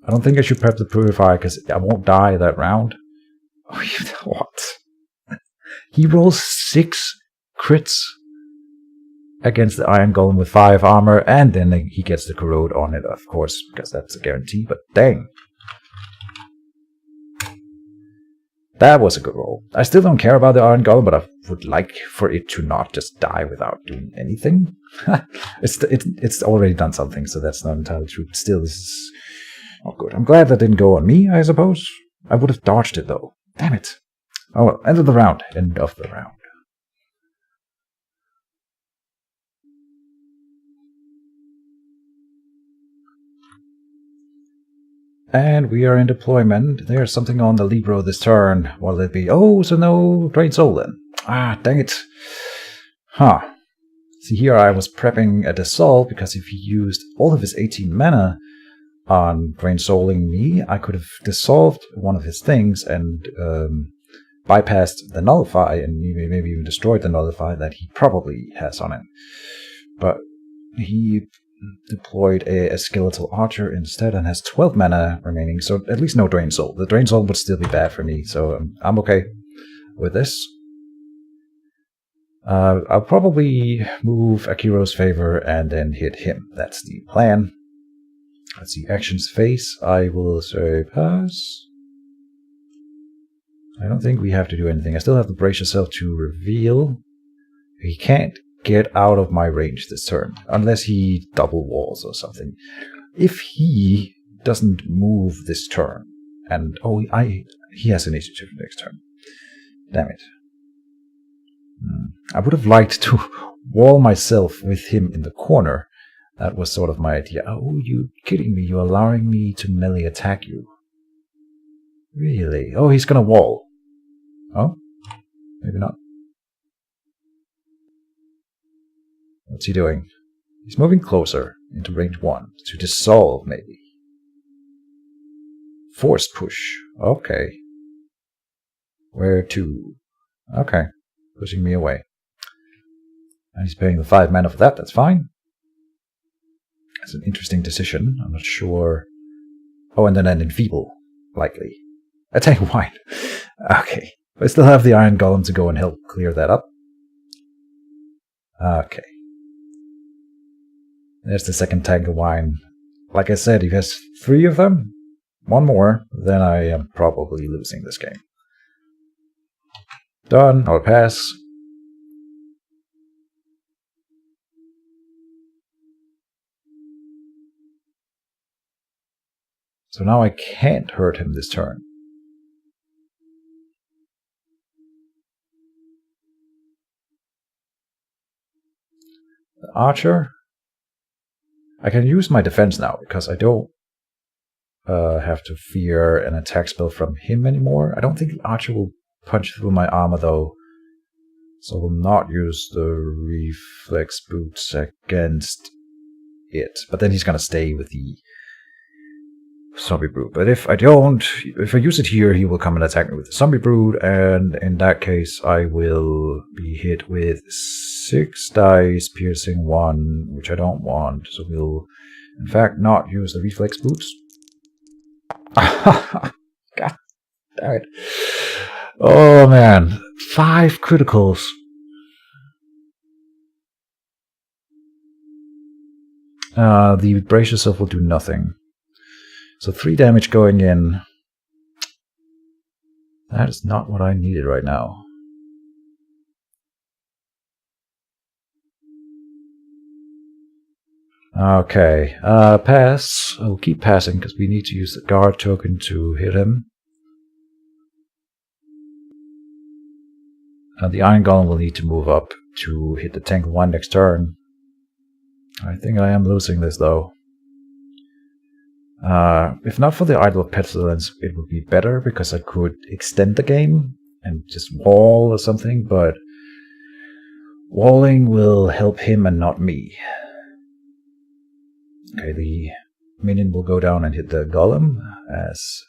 I don't think I should prep the Purify because I won't die that round. Oh, what? He rolls 6 crits against the Iron Golem with 5 armor, and then he gets the Corrode on it, of course, because that's a guarantee, but dang. That was a good roll. I still don't care about the Iron Golem, but I would like for it to not just die without doing anything. It's already done something, so that's not entirely true. But still, this is not good. I'm glad that didn't go on me, I suppose. I would have dodged it, though. Damn it. Oh well, end of the round. End of the round. And we are in deployment. There's something on the Libro this turn. What'll it be? Oh, so no Drain Soul then. Ah, dang it. Huh. See, here I was prepping a Dissolve, because if he used all of his 18 mana on Drain Souling me, I could have dissolved one of his things and bypassed the Nullify, and maybe even destroyed the Nullify that he probably has on him. But he deployed a skeletal archer instead and has 12 mana remaining, so at least no Drain Soul. The Drain Soul would still be bad for me, so I'm okay with this. I'll probably move Akiro's Favor and then hit him. That's the plan. Let's see, actions phase. I will say pass. I don't think we have to do anything. I still have to brace yourself to reveal. He can't get out of my range this turn, unless he double walls or something. If he doesn't move this turn, and he has initiative next turn. Damn it. I would have liked to wall myself with him in the corner. That was sort of my idea. Oh, you kidding me? You're allowing me to melee attack you. Really? Oh, he's gonna wall. Oh? Maybe not. What's he doing? He's moving closer into range 1 to dissolve, maybe. Force push. Okay. Where to? Okay. Pushing me away. And he's paying the 5 mana for that. That's fine. That's an interesting decision. I'm not sure. Oh, and then an enfeeble. Likely. Attack wine. Okay. I still have the Iron Golem to go and help clear that up. Okay. There's the second tank of wine. Like I said, he has 3 of them. 1 more, then I am probably losing this game. Done. I'll pass. So now I can't hurt him this turn. The archer. I can use my defense now because I don't have to fear an attack spell from him anymore. I don't think the archer will punch through my armor though, so I will not use the reflex boots against it. But then he's gonna stay with the zombie brood. But if I use it here, he will come and attack me with the zombie brood, and in that case I will be hit with 6 dice, piercing 1, which I don't want. So we'll in fact not use the reflex boots. God damn it. Oh man, 5 criticals. The brace yourself will do nothing. So 3 damage going in. That is not what I needed right now. Okay, pass. I'll keep passing because we need to use the guard token to hit him. The Iron Golem will need to move up to hit the tank 1 next turn. I think I am losing this though. If not for the Idol of Pestilence, it would be better because I could extend the game and just wall or something, but walling will help him and not me. Okay, the minion will go down and hit the golem as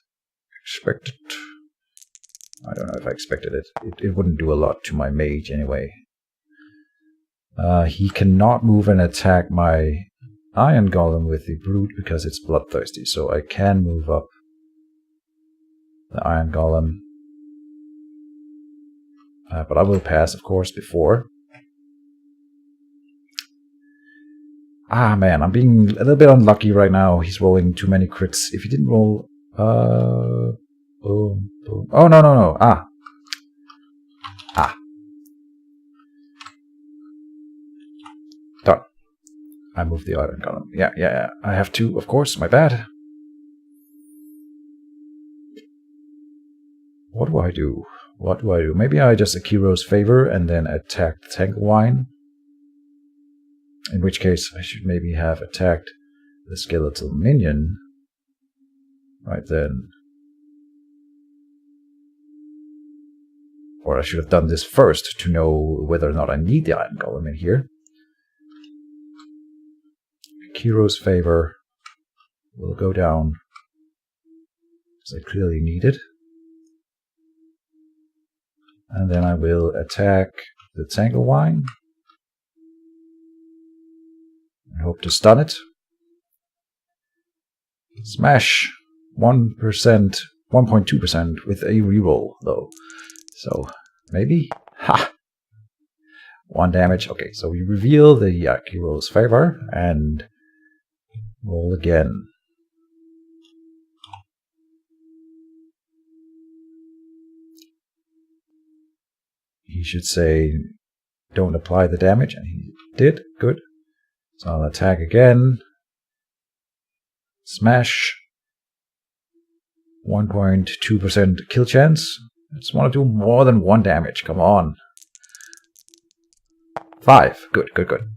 expected. I don't know if I expected it. It wouldn't do a lot to my mage anyway. He cannot move and attack my Iron Golem with the Brute because it's bloodthirsty, so I can move up the Iron Golem. But I will pass, of course, before. Ah, man, I'm being a little bit unlucky right now. He's rolling too many crits. If he didn't roll... boom, boom. Oh, no. Ah. Done. I moved the Iron Golem. Yeah. I have to, of course. My bad. What do I do? Maybe I just Akiro's Favor and then attack the Tank Wine. In which case, I should maybe have attacked the skeletal minion right then. Or I should have done this first to know whether or not I need the Iron Golem in here. Akiro's Favor will go down, because I clearly need it. And then I will attack the Tanglewine. and hope to stun it. Smash 1%, 1.2% with a reroll though. So maybe? Ha! 1 damage. Okay, so we reveal the hero's favor and roll again. He should say, don't apply the damage, and he did. Good. So I'll attack again. Smash. 1.2% kill chance. I just want to do more than 1 damage. Come on. 5. Good, good, good.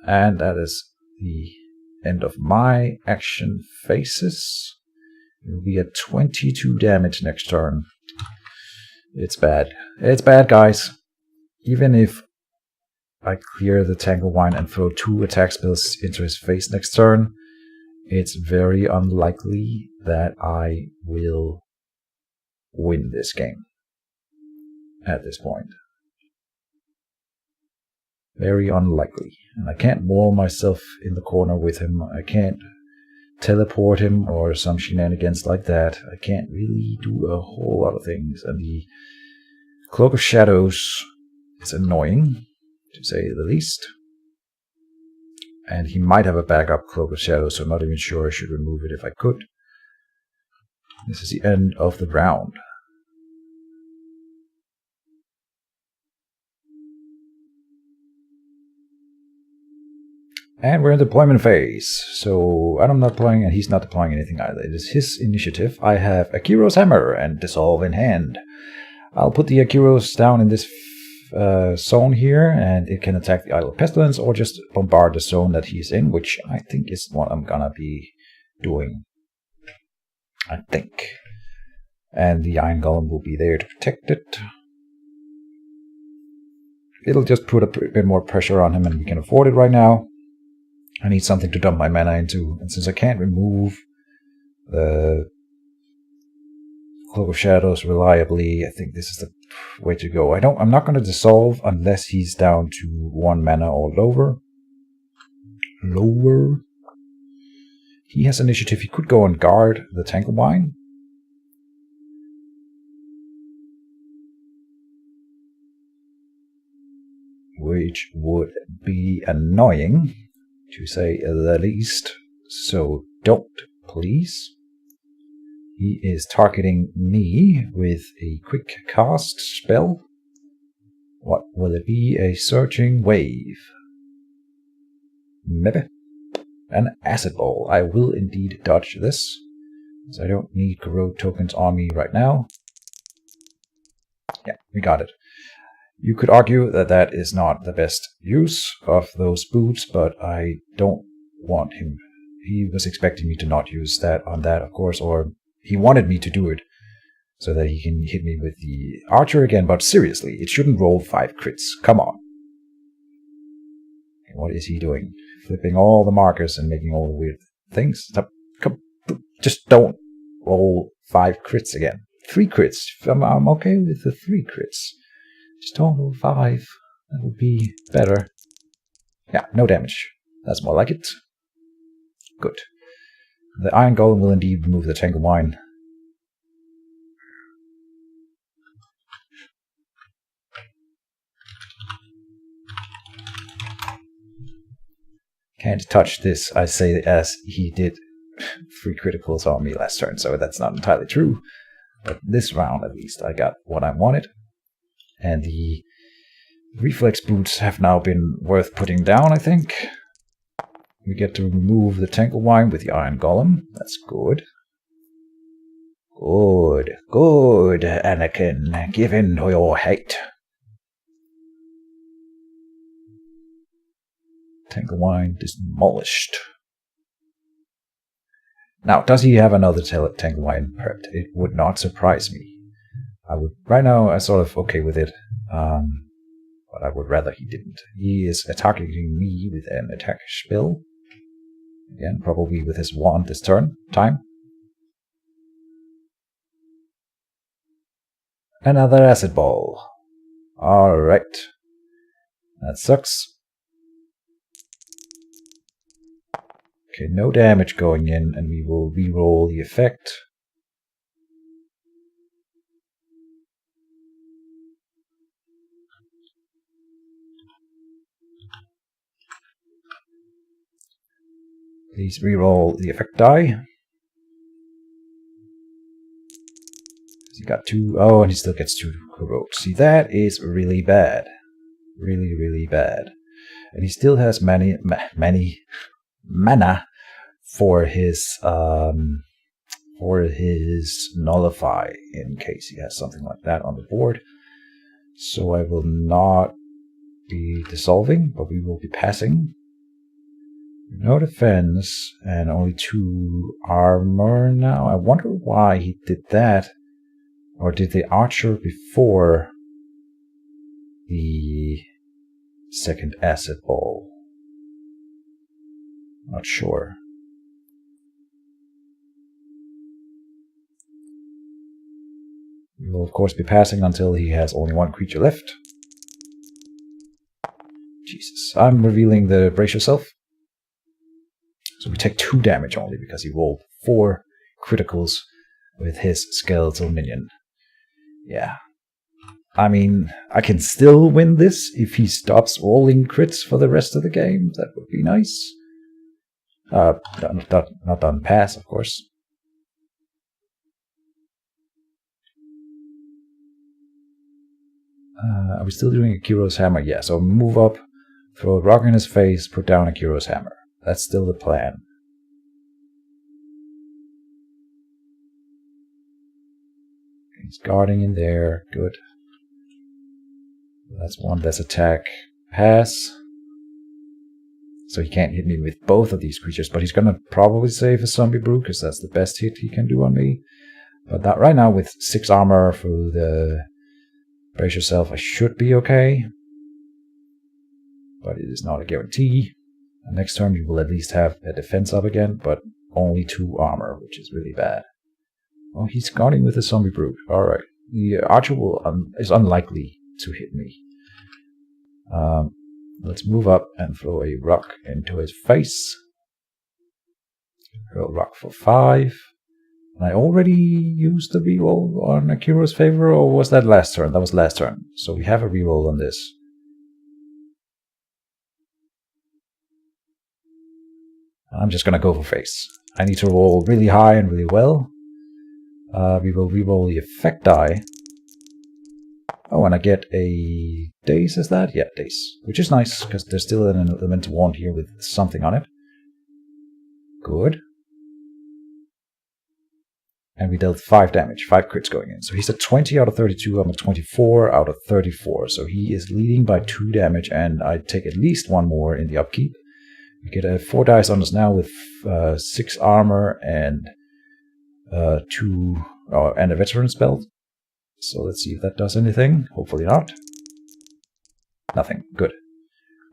And that is the end of my action phases. It will be at 22 damage next turn. It's bad. It's bad, guys. Even if I clear the Tanglewine and throw 2 attack spells into his face next turn, it's very unlikely that I will win this game at this point. Very unlikely. And I can't wall myself in the corner with him. I can't teleport him or some shenanigans like that. I can't really do a whole lot of things. And the Cloak of Shadows is annoying, to say the least. And he might have a backup Cloak of Shadows, so I'm not even sure I should remove it if I could. This is the end of the round. And we're in the deployment phase. So I'm not deploying and he's not deploying anything either. It is his initiative. I have Akiro's Hammer and Dissolve in hand. I'll put the Akiros down in this zone here, and it can attack the Idol of Pestilence or just bombard the zone that he's in, which I think is what I'm gonna be doing. I think. And the Iron Golem will be there to protect it. It'll just put a bit more pressure on him, and we can afford it right now. I need something to dump my mana into, and since I can't remove the Cloak of Shadows reliably, I think this is the way to go. I'm not going to dissolve unless he's down to 1 mana or lower. He has initiative. He could go and guard the Tanglewine. Which would be annoying, to say the least. So don't, please. He is targeting me with a quick cast spell. What will it be? A Searching Wave. Maybe. An Acid Ball. I will indeed dodge this, as I don't need Corrode tokens on me right now. Yeah, we got it. You could argue that that is not the best use of those boots, but I don't want him. He was expecting me to not use that on that, of course, or he wanted me to do it so that he can hit me with the archer again, but seriously, it shouldn't roll 5 crits. Come on. What is he doing? Flipping all the markers and making all the weird things? Just don't roll 5 crits again. 3 crits. I'm okay with the 3 crits. Just don't roll 5. That would be better. Yeah, no damage. That's more like it. Good. The Iron Golem will indeed remove the Tanglewine. Can't touch this, I say, as he did 3 criticals on me last turn, so that's not entirely true. But this round, at least, I got what I wanted. And the reflex boots have now been worth putting down, I think. We get to remove the Tanglewine with the Iron Golem. That's good. Good, good, Anakin. Give in to your hate. Tanglewine demolished. Now, does he have another Tanglewine prepped? It would not surprise me. Right now, I'm sort of okay with it. But I would rather he didn't. He is attacking me with an attack spell. Again, probably with his wand this time. Another acid ball. Alright. That sucks. Okay, no damage going in, and we will re-roll the effect. Please re-roll the effect die. He got 2. Oh, and he still gets 2 heroic. See, that is really bad. Really, really bad. And he still has many mana for his nullify in case he has something like that on the board. So I will not be dissolving, but we will be passing. No defense and only 2 armor now. I wonder why he did that. Or did the archer before the second acid ball? Not sure. We will of course be passing until he has only 1 creature left. Jesus. I'm revealing the brace yourself. So we take 2 damage only because he rolled 4 criticals with his skeletal minion. Yeah. I mean, I can still win this if he stops rolling crits for the rest of the game. That would be nice. Not done pass, of course. Are we still doing a Kiro's Hammer? Yeah, so move up, throw a rock in his face, put down a Kiro's Hammer. That's still the plan. He's guarding in there. Good. That's one less attack. Pass. So he can't hit me with both of these creatures, but he's gonna probably save his zombie brew, because that's the best hit he can do on me. But that right now, with 6 armor for the brace yourself, I should be okay. But it is not a guarantee. And next turn you will at least have a defense up again, but only 2 armor, which is really bad. Oh, he's guarding with a zombie brute. Alright. The archer is unlikely to hit me. Let's move up and throw a rock into his face. Hurl rock for 5. And I already used the reroll on Akiro's favor, or was that last turn? That was last turn. So we have a reroll on this. I'm just gonna go for face. I need to roll really high and really well. We will reroll the effect die. Oh, and I get a daze, is that? Yeah, daze. Which is nice, because there's still an elemental wand here with something on it. Good. And we dealt 5 damage, 5 crits going in. So he's at 20 out of 32, I'm at 24 out of 34. So he is leading by 2 damage, and I take at least 1 more in the upkeep. We get a 4 dice on us now with 6 armor and 2 and a veteran's belt. So let's see if that does anything. Hopefully not. Nothing. Good.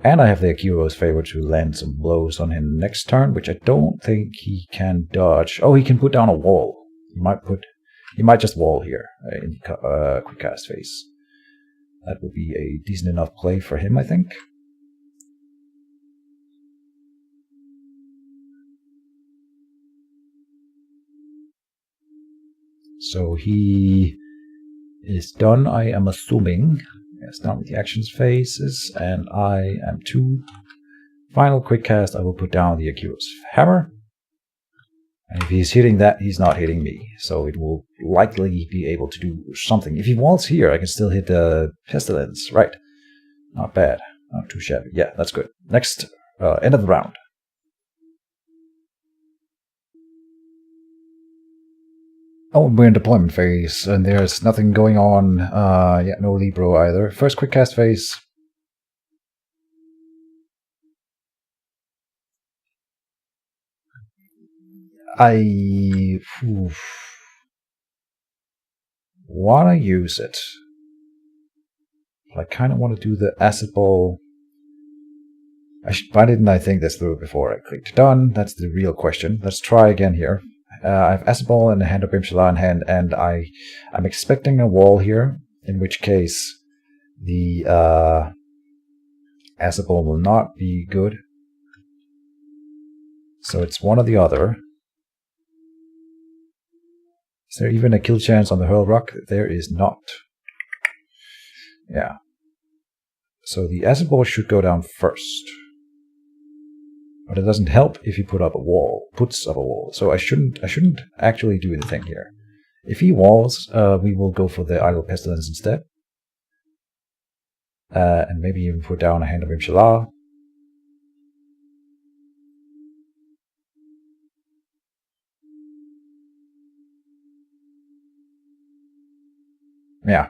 And I have the Akiro's favor to land some blows on him next turn, which I don't think he can dodge. Oh, he can put down a wall. He might just wall here in the quick cast phase. That would be a decent enough play for him, I think. So he is done, I am assuming. Yes, done with the actions phases, and I am 2. Final quick cast, I will put down the Akiro's hammer. And if he's hitting that, he's not hitting me. So it will likely be able to do something. If he walls here, I can still hit the pestilence. Right. Not bad. Not too shabby. Yeah, that's good. Next, end of the round. Oh, we're in deployment phase, and there's nothing going on. Yeah, no Libro either. First quick cast phase. I want to use it. I kind of want to do the acid ball. Why didn't I think this through before I clicked done? That's the real question. Let's try again here. I have acid ball and a hand of Brimshala in hand, and I'm expecting a wall here, in which case the acid ball will not be good. So it's one or the other. Is there even a kill chance on the Hurl Rock? There is not. Yeah. So the acid ball should go down first. But it doesn't help if he puts up a wall. So I shouldn't actually do anything here. If he walls, we will go for the Idle Pestilence instead. And maybe even put down a Hand of Imshallah. Yeah.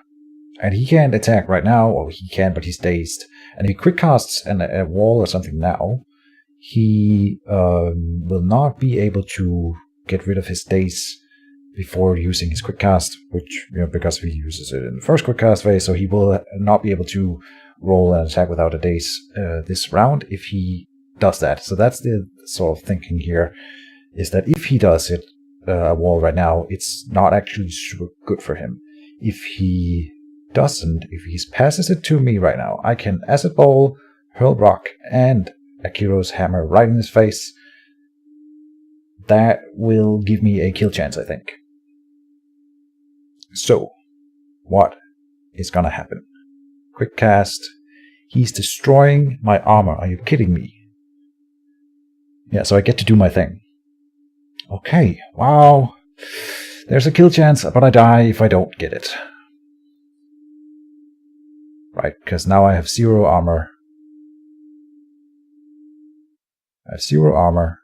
And he can't attack right now, or he can, but he's dazed. And if he quick casts a wall or something now, he will not be able to get rid of his daze before using his quick cast, which, because he uses it in the first quick cast phase, so he will not be able to roll an attack without a daze this round if he does that. So that's the sort of thinking here, is that if he does it, a wall right now, it's not actually super good for him. If he doesn't, if he passes it to me right now, I can Acid Ball, Hurl Rock, and Akiro's Hammer right in his face. That will give me a kill chance, I think. So, what is gonna happen? Quick cast. He's destroying my armor. Are you kidding me? Yeah, so I get to do my thing. Okay, wow. There's a kill chance, but I die if I don't get it. Right, because now I have 0 armor. I have 0 armor.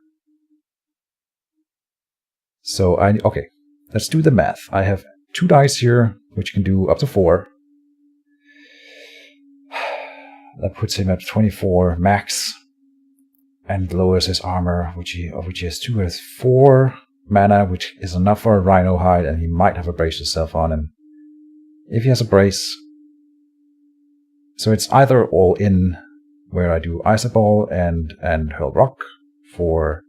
So okay, let's do the math. I have 2 dice here, which can do up to 4. That puts him at 24 max. And lowers his armor, which he has 2, has 4 mana, which is enough for a Rhino Hide, and he might have a Brace Yourself on him. If he has a Brace. So it's either all in, where I do Ice Ball and Hurl Rock for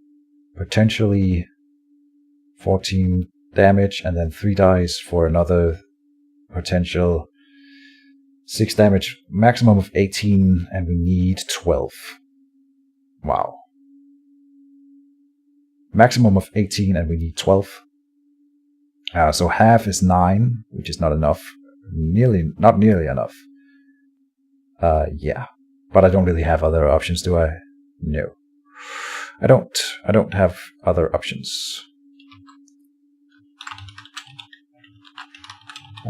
potentially 14 damage, and then 3 dice for another potential 6 damage, maximum of 18, and we need 12. Wow. Maximum of 18 and we need 12. So half is 9, which is not enough. Not nearly enough. Yeah. But I don't really have other options, do I? No. I don't have other options.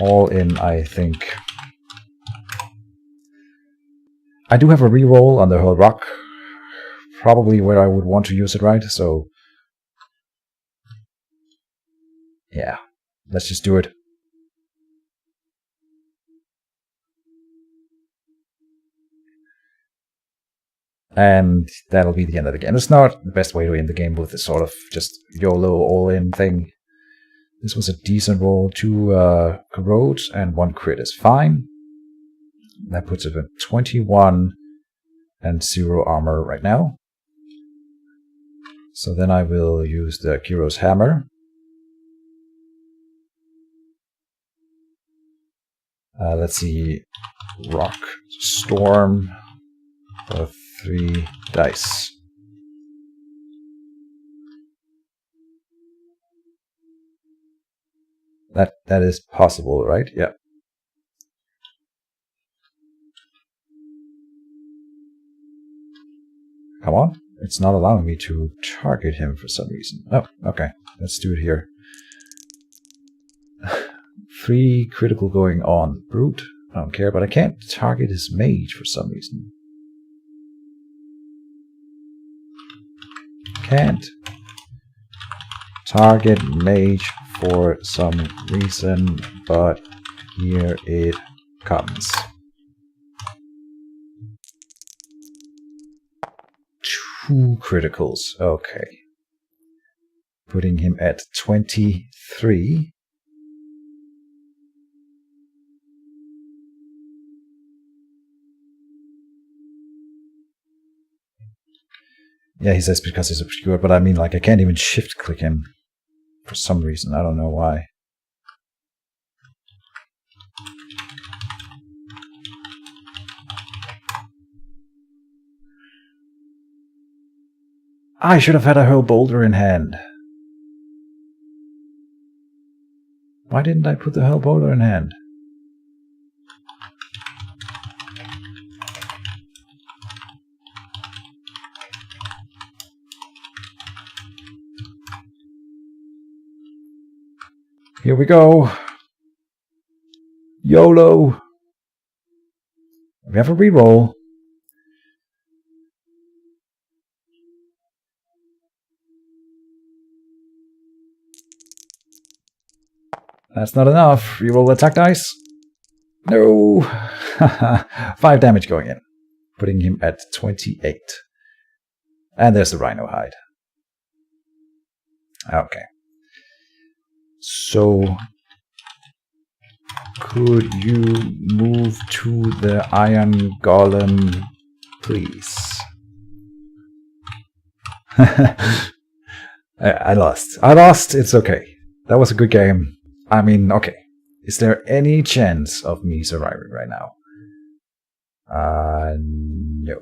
All in, I think. I do have a reroll on the Hurl Rock. Probably where I would want to use it, right? So, yeah, let's just do it. And that'll be the end of the game. It's not the best way to end the game with this sort of just YOLO all-in thing. This was a decent roll. 2 corrode and 1 crit is fine. That puts it at 21 and 0 armor right now. So then I will use the Akiro's Hammer. Let's see. Rock Storm for 3 dice. That is possible, right? Yeah. Come on. It's not allowing me to target him for some reason. Oh, okay. Let's do it here. 3 critical going on. Brute. I don't care, but I can't target his mage for some reason. Can't target mage for some reason, but here it comes. 2 criticals. Okay. Putting him at 23. Yeah, he says because he's obscure, but I mean, like, I can't even shift click him for some reason. I don't know why. I should have had a hurl boulder in hand. Why didn't I put the hurl boulder in hand? Here we go. YOLO. We have a reroll. That's not enough. Reroll attack dice. No. 5 damage going in. Putting him at 28. And there's the rhino hide. Okay. So, could you move to the iron golem, please? I lost. I lost. It's okay. That was a good game. I mean, okay. Is there any chance of me surviving right now? No.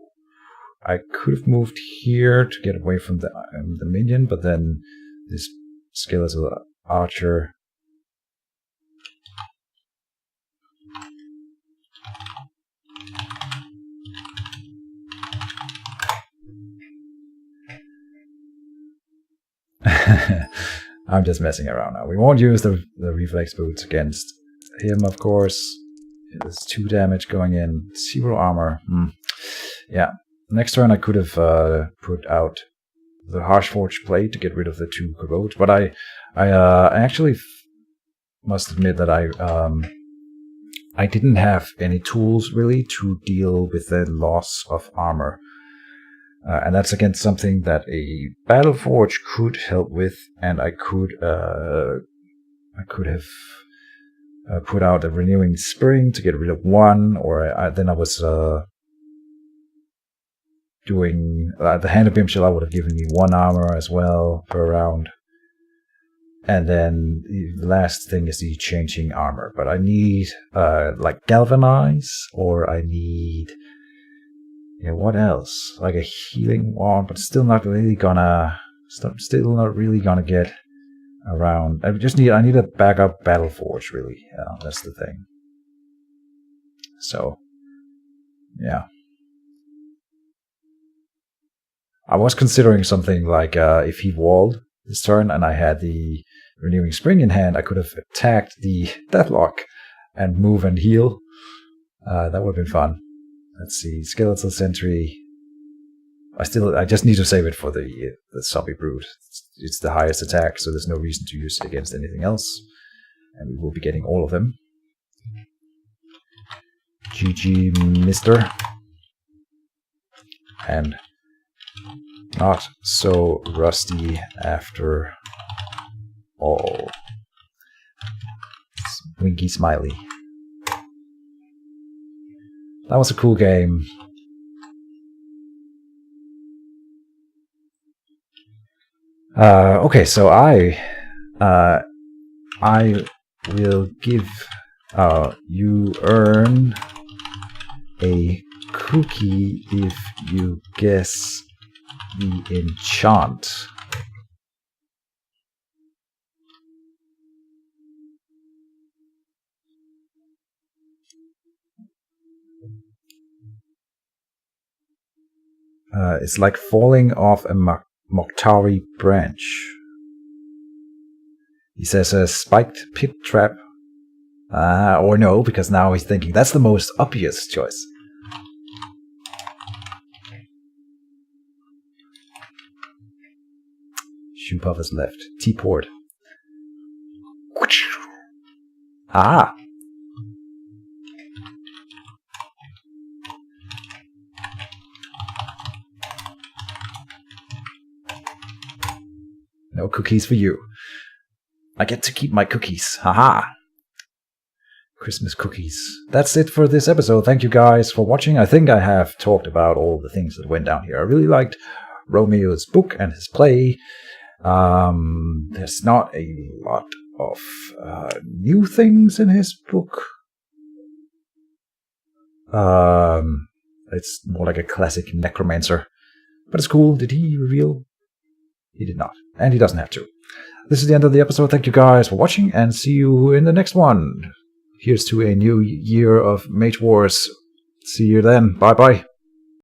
I could have moved here to get away from the minion, but then this skeletal archer. I'm just messing around now. We won't use the reflex boots against him, of course. There's 2 damage going in. 0 armor. Yeah. Next turn I could have put out the Harshforged Blade to get rid of the 2 corrodes, but I actually must admit that I didn't have any tools really to deal with the loss of armor. And that's again something that a Battle Forge could help with, and I could have put out a Renewing Spring to get rid of 1, or then I was doing the Hand of Bimshila would have given me 1 armor as well per round. And then the last thing is the changing armor. But I need like Galvanize, or I need what else? Like a healing wand, but still not really gonna get around. I need a backup Battle Forge really. That's the thing. So yeah. I was considering something like if he walled this turn and I had the Renewing Spring in hand, I could have attacked the Deathlock and move and heal. That would have been fun. Let's see, Skeletal Sentry. I just need to save it for the Zombie Brute. It's the highest attack, so there's no reason to use it against anything else. And we will be getting all of them. GG, mister. And not so rusty after all. Winky smiley. That was a cool game. Okay, so I will give you earn a cookie if you guess the enchant. It's like falling off a Mokhtari branch. He says a spiked pit trap. Or no, because now he's thinking that's the most obvious choice. Shoepuff is left. T-port. Ah! No cookies for you. I get to keep my cookies. Haha! Christmas cookies. That's it for this episode. Thank you guys for watching. I think I have talked about all the things that went down here. I really liked Romeo's book and his play. There's not a lot of new things in his book. It's more like a classic Necromancer. But it's cool. Did he reveal He did not. And he doesn't have to. This is the end of the episode. Thank you guys for watching, and see you in the next one. Here's to a new year of Mage Wars. See you then. Bye-bye.